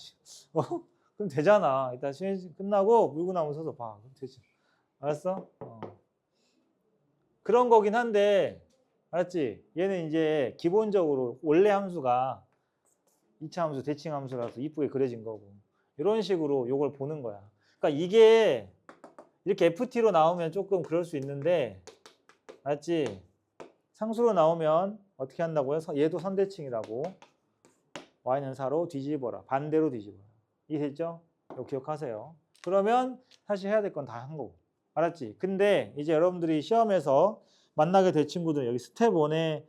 Speaker 1: 그럼 되잖아. 일단 시험 끝나고 물구나무 서서 봐. 그럼 되지. 알았어? 그런 거긴 한데, 알았지? 얘는 이제 기본적으로 원래 함수가 2차 함수, 대칭 함수라서 이쁘게 그려진 거고, 이런 식으로 요걸 보는 거야. 그러니까 이게 이렇게 FT로 나오면 조금 그럴 수 있는데, 알았지? 상수로 나오면 어떻게 한다고요? 얘도 선대칭이라고. y는 4로 뒤집어라. 반대로 뒤집어라. 이해됐죠? 이거 기억하세요. 그러면 사실 해야 될 건 다 한 거고. 알았지? 근데 이제 여러분들이 시험에서 만나게 될 친구들은 여기 스텝 1에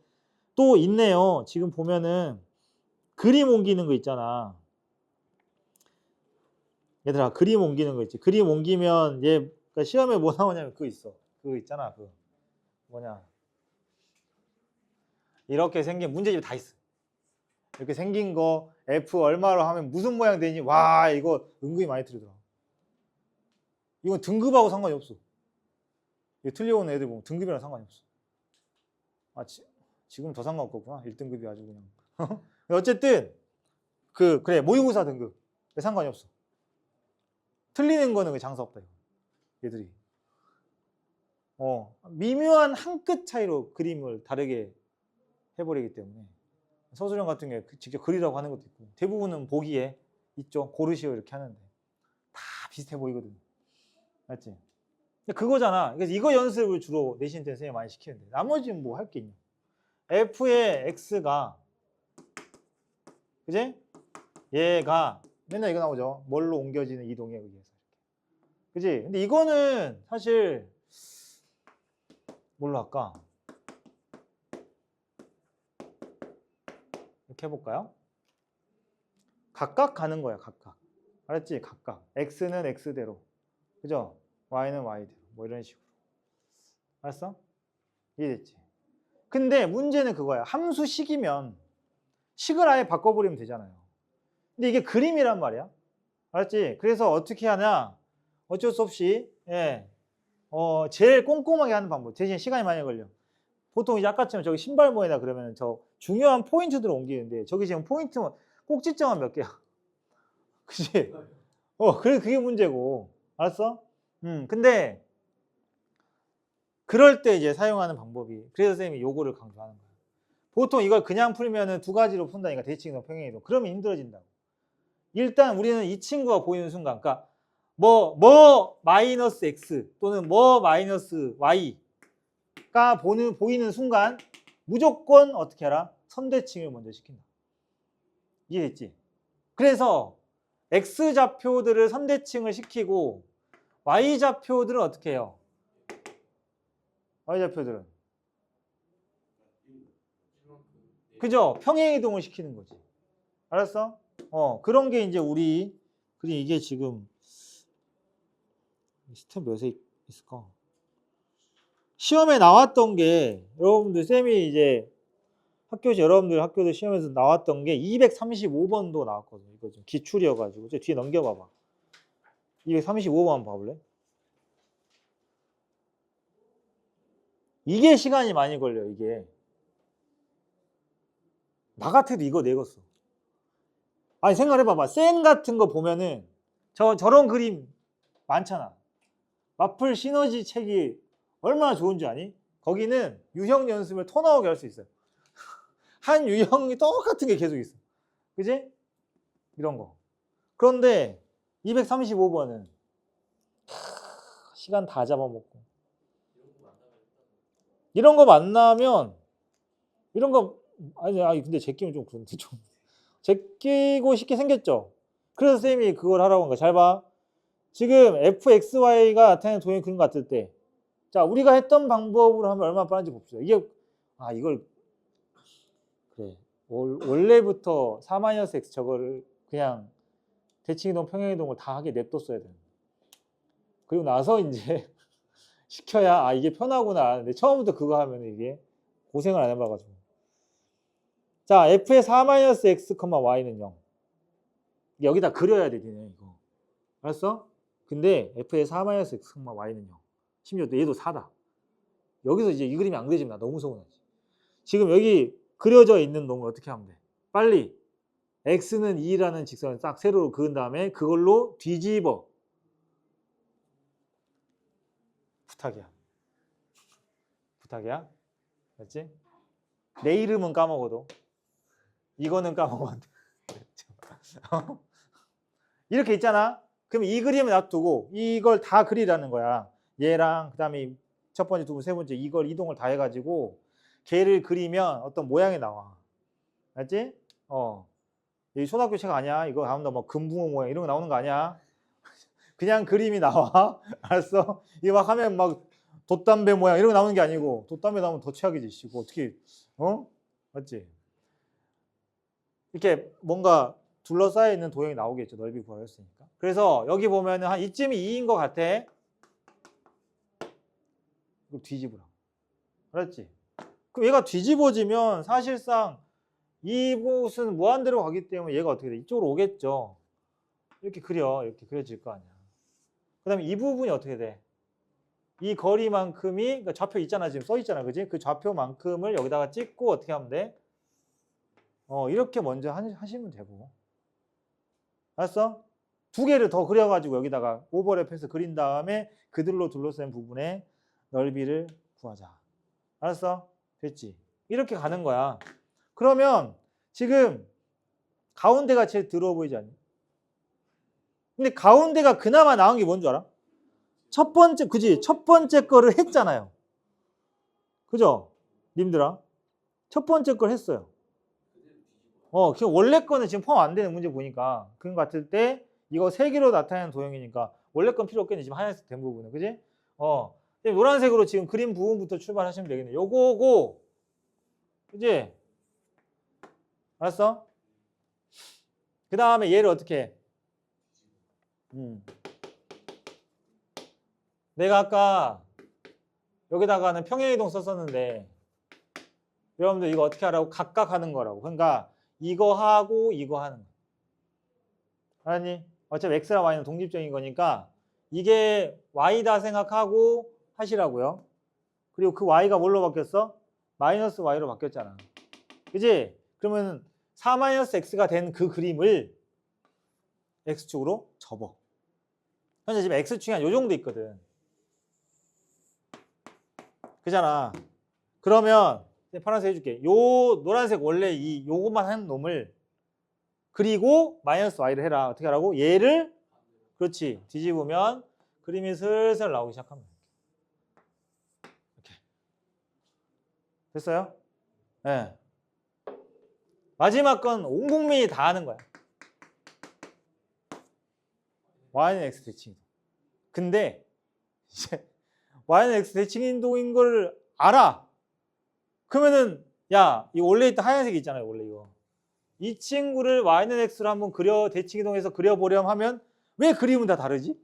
Speaker 1: 또 있네요. 지금 보면은 그림 옮기는 거 있잖아. 얘들아 그림 옮기는 거 있지. 그림 옮기면 얘 그러니까 시험에 뭐 나오냐면 그거 있어. 그거 있잖아. 그 뭐냐. 이렇게 생긴 문제집이 다 있어. 이렇게 생긴 거 F 얼마로 하면 무슨 모양 되니? 와 이거 은근히 많이 틀리더라. 이건 등급하고 상관이 없어. 이거 틀려오는 애들 보면 등급이랑 상관이 없어. 아 지금 더 상관없겠구나. 1등급이 아주 그냥. 어쨌든 그래 모의고사 등급 상관이 없어. 틀리는 거는 장사 없다 이거. 얘들이 미묘한 한 끗 차이로 그림을 다르게 해버리기 때문에 서술형 같은 게 직접 그리라고 하는 것도 있고 대부분은 보기에 있죠. 고르시오 이렇게 하는데 다 비슷해 보이거든. 맞지? 그거잖아. 그래서 이거 연습을 주로 내신 때 선생님이 많이 시키는데 나머지는 뭐 할 게 있냐. F의 X가 그지? 얘가 맨날 이거 나오죠. 뭘로 옮겨지는 이동에 의해서. 그지? 근데 이거는 사실 뭘로 할까? 이렇게 해볼까요? 각각 가는 거야, 각각. 알았지? 각각. X는 X대로. 그죠? Y는 Y대로. 뭐 이런 식으로. 알았어? 이해됐지? 근데 문제는 그거야. 함수식이면 식을 아예 바꿔버리면 되잖아요. 근데 이게 그림이란 말이야. 알았지? 그래서 어떻게 하냐? 어쩔 수 없이 제일 꼼꼼하게 하는 방법. 대신 시간이 많이 걸려. 보통 이제 아까처럼 저기 신발 모에다 그러면 저 중요한 포인트들을 옮기는데 저기 지금 포인트 꼭지점은 몇 개야? 그치? 그게 문제고. 알았어? 근데 그럴 때 이제 사용하는 방법이 그래서 선생님이 요거를 강조하는 거야. 보통 이걸 그냥 풀면은 두 가지로 푼다니까 대칭이동, 평행이동. 그러면 힘들어진다고. 일단 우리는 이 친구가 보이는 순간, 그러니까 뭐 마이너스 x 또는 뭐 마이너스 y가 보이는 순간 무조건 어떻게 하라? 선대칭을 먼저 시킨다. 이해됐지? 그래서 x 좌표들을 선대칭을 시키고 y 좌표들은 어떻게 해요? y 좌표들은 그죠? 평행이동을 시키는 거지. 알았어? 그런 게 이제 그래 이게 지금 스텝 몇에 있을까? 시험에 나왔던 게 여러분들 쌤이 이제 여러분들 학교들 시험에서 나왔던 게 235번도 나왔거든요. 이거 좀 기출이어가지고 저 뒤에 넘겨봐봐. 235번 한번 봐볼래? 이게 시간이 많이 걸려. 이게 나 같아도 이거 내겠어. 아니 생각해봐봐. 쌤 같은 거 보면은 저런 그림 많잖아. 마플 시너지 책이 얼마나 좋은지 아니? 거기는 유형 연습을 토 나오게 할 수 있어요. 한 유형이 똑같은 게 계속 있어. 그지? 이런 거. 그런데 235번은 시간 다 잡아먹고 이런 거 만나면 이런 거 아니 근데 제끼면 좀 그런데 좀 제끼고 싶게 생겼죠. 그래서 쌤이 그걸 하라고 한 거야. 잘 봐. 지금 fxy가 나타내는 도형 그림 같을 때 자 우리가 했던 방법으로 하면 얼마나 빠른지 봅시다. 이걸 그래 원래부터 4-x 저거를 그냥 대칭이동 평행이동을 다 하게 냅뒀어야 돼. 그리고 나서 이제 시켜야 이게 편하구나. 근데 처음부터 그거 하면 이게 고생을 안 해봐가지고. 자 f의 4-x, y는 0. 여기다 그려야 돼 니네 이거. 알았어? 근데 f의 4-x, y는 0. 심지어 얘도 4다. 여기서 이제 이 그림이 안 그려지면 나 너무 서운하지. 지금 여기 그려져 있는 놈을 어떻게 하면 돼? 빨리 x는 2라는 직선을 딱 세로로 그은 다음에 그걸로 뒤집어. 부탁이야. 알았지? 내 이름은 까먹어도 이거는 까먹어도 안 돼. 이렇게 있잖아. 그럼 이 그림을 놔두고 이걸 다 그리라는 거야. 얘랑 그 다음에 첫 번째, 두 번째, 세 번째 이걸 이동을 다 해가지고 걔를 그리면 어떤 모양이 나와. 알지? 이 초등학교 책 아니야. 이거 다음날 뭐 금붕어 모양 이런 거 나오는 거 아니야. 그냥 그림이 나와. 알았어? 이거 막 하면 막 돛담배 모양 이런 거 나오는 게 아니고 돛담배 나오면 더 최악이지. 이거 어떻게 맞지? 이렇게 뭔가 둘러싸여 있는 도형이 나오겠죠. 넓이 구하였으니까. 그래서 여기 보면은 한 이쯤이 2인 것 같아. 이거 뒤집으라. 알았지? 그럼 얘가 뒤집어지면 사실상 이곳은 무한대로 가기 때문에 얘가 어떻게 돼? 이쪽으로 오겠죠. 이렇게 그려. 이렇게 그려질 거 아니야. 그 다음에 이 부분이 어떻게 돼? 이 거리만큼이, 그러니까 좌표 있잖아. 지금 써 있잖아. 그지? 그 좌표만큼을 여기다가 찍고 어떻게 하면 돼? 이렇게 먼저 하시면 되고. 알았어? 두 개를 더 그려가지고 여기다가 오버랩해서 그린 다음에 그들로 둘러싼 부분의 넓이를 구하자. 알았어? 됐지? 이렇게 가는 거야. 그러면 지금 가운데가 제일 더러워 보이지 않니? 근데 가운데가 그나마 나은 게 뭔 줄 알아? 첫 번째, 그지? 첫 번째 거를 했잖아요. 그죠? 님들아? 첫 번째 걸 했어요. 그 원래 거는 지금 포함 안 되는 문제 보니까 그런 거 같을 때 이거 세 개로 나타내는 도형이니까 원래 건 필요 없겠네. 지금 하얀색 된 부분은. 그지? 노란색으로 지금 그린 부분부터 출발하시면 되겠네. 요거고, 그지? 알았어? 그 다음에 얘를 어떻게 해? 내가 아까 여기다가는 평행이동 썼었는데 여러분들 이거 어떻게 하라고? 각각 하는 거라고. 그러니까 이거 하고 이거 하는 거. 알았니? 어차피 x랑 y는 독립적인 거니까 이게 y다 생각하고 하시라고요. 그리고 그 y가 뭘로 바뀌었어? 마이너스 y로 바뀌었잖아. 그지? 그러면 4-x가 된 그 그림을 x축으로 접어. 현재 지금 x축이 한 요 정도 있거든. 그잖아. 그러면 파란색 해줄게. 요 노란색 원래 요것만 한 놈을 그리고 마이너스 y를 해라. 어떻게 하라고? 얘를 그렇지. 뒤집으면 그림이 슬슬 나오기 시작합니다. 이렇게. 됐어요? 네. 마지막 건 온 국민이 다 하는 거야. y는 x 대칭이동. 근데 이제 y는 x 대칭이동인 걸 알아. 그러면은 야, 이 원래 있던 하얀색 있잖아요. 원래 이거. 이 친구를 y는 x로 한번 대칭이동해서 그려보렴 하면 왜 그림은 다 다르지?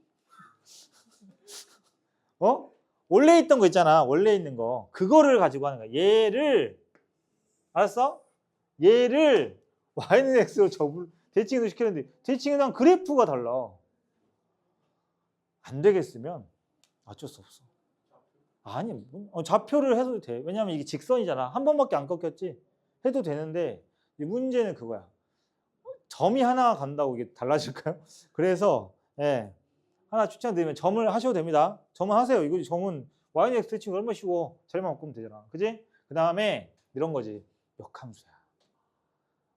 Speaker 1: 원래 있던 거 있잖아. 원래 있는 거. 그거를 가지고 하는 거야. 얘를 알았어? 얘를 y는 x로 대칭이동 시키는데 대칭이동 그래프가 달라. 안 되겠으면 어쩔 수 없어. 아니, 좌표를 해도 돼. 왜냐면 이게 직선이잖아. 한 번밖에 안 꺾였지. 해도 되는데 이 문제는 그거야. 점이 하나 간다고 이게 달라질까요? 그래서 하나 추천드리면 점을 하셔도 됩니다. 점은 하세요. 이거 점은 y는 x 대칭 얼마 쉬워. 자리만 바꾸면 되잖아. 그지? 그 다음에 이런 거지. 역함수야.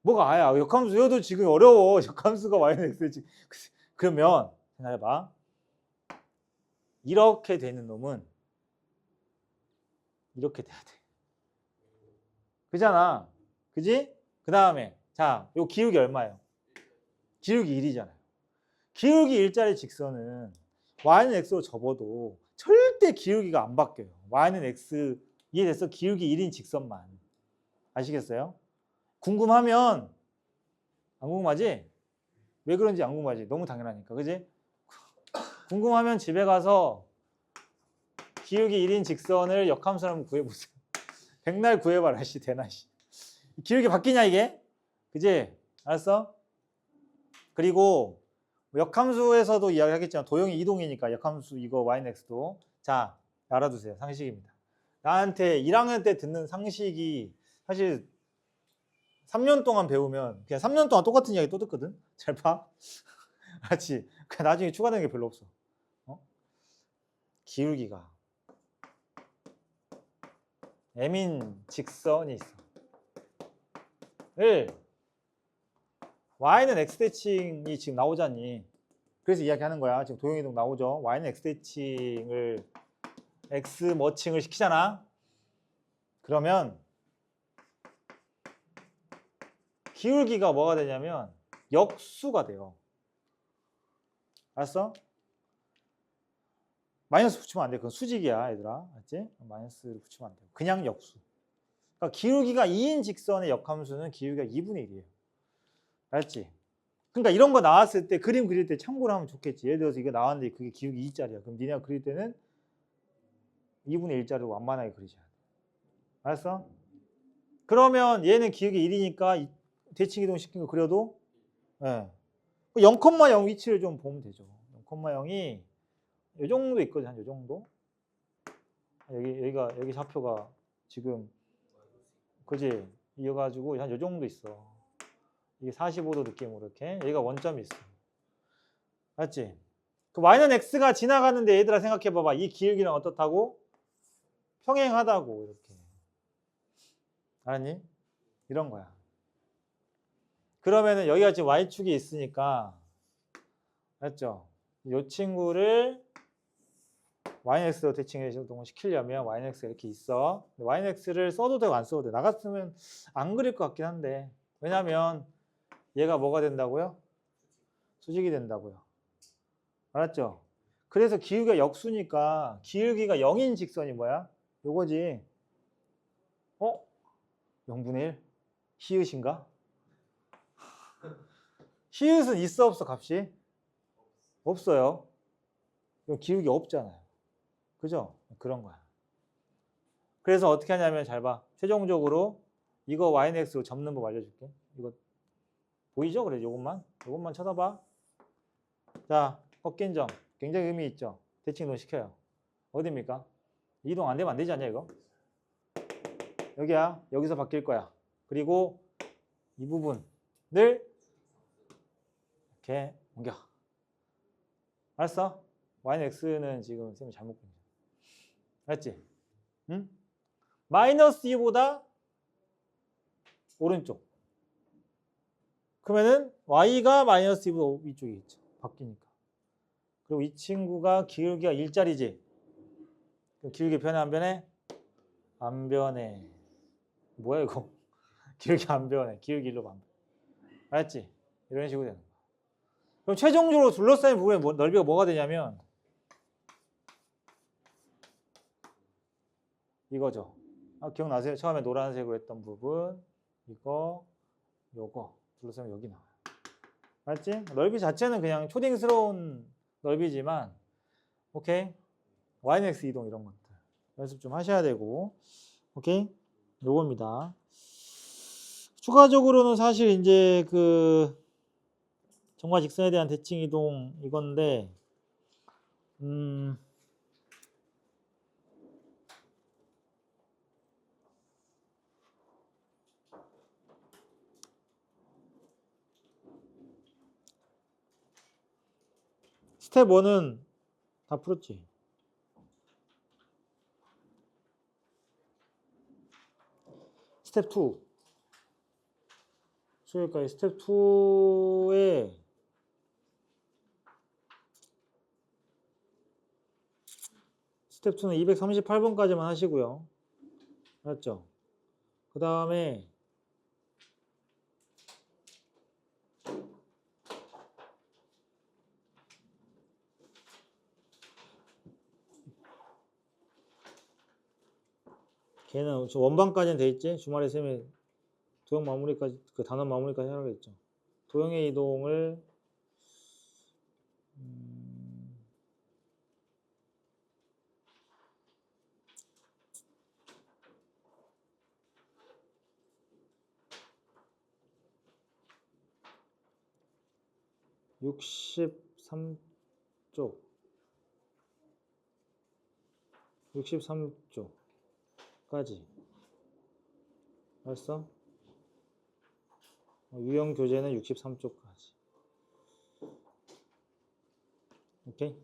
Speaker 1: 뭐가 아야. 역함수 외워도 지금 어려워. 역함수가 y는 x 대칭. 그러면 생각해봐. 이렇게 되는 놈은 이렇게 돼야 돼. 그잖아. 그지? 그 다음에 자, 요 기울기 얼마예요? 기울기 1이잖아요. 기울기 1짜리 직선은 y는 x로 접어도 절대 기울기가 안 바뀌어요. y는 x, 이해됐어? 기울기 1인 직선만. 아시겠어요? 궁금하면 안 궁금하지? 왜 그런지 안 궁금하지? 너무 당연하니까. 그지? 궁금하면 집에 가서 기울기 1인 직선을 역함수로 한번 구해보세요. 백날 구해봐라. 씨, 되나 씨. 기울기 바뀌냐 이게? 그지? 알았어? 그리고 역함수에서도 이야기하겠지만 도형이 이동이니까 역함수 이거 y는 x도 자 알아두세요. 상식입니다. 나한테 1학년 때 듣는 상식이 사실 3년 동안 배우면 그냥 3년 동안 똑같은 이야기 또 듣거든. 잘 봐. 알았지? 나중에 추가되는 게 별로 없어. 기울기가 m인 직선이 있어. y는 x대칭이 지금 나오잖니. 그래서 이야기하는 거야. 지금 도형이동 나오죠. y는 x대칭을 x머칭을 시키잖아. 그러면 기울기가 뭐가 되냐면 역수가 돼요. 알았어? 마이너스 붙이면 안 돼. 그건 수직이야, 얘들아. 알았지? 마이너스를 붙이면 안 돼. 그냥 역수. 그러니까 기울기가 2인 직선의 역함수는 기울기가 2분의 1이에요. 알았지? 그러니까 이런 거 나왔을 때 그림 그릴 때 참고로 하면 좋겠지. 예를 들어서 이거 나왔는데 그게 기울기 2짜리야. 그럼 니네가 그릴 때는 2분의 1짜리로 완만하게 그리셔야 돼. 알았어? 그러면 얘는 기울기 1이니까 대칭 이동 시킨 거 그려도 예. 0,0 위치를 좀 보면 되죠. 0,0이 이 정도 있거든. 한 이 정도. 여기 좌표가 지금 그지? 이어가지고 한 이 정도 있어. 이게 45도 느낌으로 이렇게 여기가 원점이 있어. 맞지? 그 y는 x가 지나가는데 얘들아 생각해봐봐. 이 기울기는 어떻다고? 평행하다고 이렇게. 알았니? 이런 거야. 그러면은 여기가 지금 y축이 있으니까 맞죠? 이 친구를 yx로 대칭 이동을 시키려면 yx가 이렇게 있어. yx를 써도 되고 안 써도 돼. 나 같으면 안 그릴 것 같긴 한데 왜냐면 얘가 뭐가 된다고요? 수직이 된다고요. 알았죠? 그래서 기울기가 역수니까 기울기가 0인 직선이 뭐야? 요거지. 0분의 1? 히읗인가? 히읗은 있어 없어 값이? 없어요. 기울기 없잖아요. 그죠? 그런 거야. 그래서 어떻게 하냐면 잘 봐. 최종적으로 이거 yx로 접는 법 알려줄게. 이거 보이죠? 그래 요것만 쳐다봐. 자, 꺾인 점 굉장히 의미 있죠. 대칭 이동 시켜요. 어디입니까? 이동 안 되면 안 되지 않냐 이거? 여기야. 여기서 바뀔 거야. 그리고 이 부분을 이렇게 옮겨. 알았어? y는 x는 지금 쌤이 잘못 그린 거야. 알았지? 응? 마이너스 2보다 오른쪽. 그러면은 y가 마이너스 2보다 위쪽에 있죠. 바뀌니까. 그리고 이 친구가 기울기가 1짜리지. 그럼 기울기 변해 안 변해? 안 변해. 뭐야 이거? 기울기 안 변해. 기울기 1로 안 변해. 알았지? 이런 식으로 되는 거야. 그럼 최종적으로 둘러싸인 부분의 넓이가 뭐가 되냐면 이거죠. 기억나세요? 처음에 노란색으로 했던 부분 이거 요거 둘러싸면 여기 나와요. 알았지? 넓이 자체는 그냥 초딩스러운 넓이지만 오케이? yx 이동 이런 것들 연습 좀 하셔야 되고 오케이? 요겁니다. 추가적으로는 사실 이제 그 정과 직선에 대한 대칭 이동 이건데 스텝 1은 다 풀었지. 스텝 2 수요일까지 스텝 2에 스텝 2는 238번까지만 하시고요. 알았죠? 그 다음에 걔는 원반까지는 돼 있지. 주말에 쌤이 도형 마무리까지 그 단원 마무리까지 하라고 했죠. 도형의 이동을 63쪽까지 알았어? 유형 교재는 63쪽까지 오케이?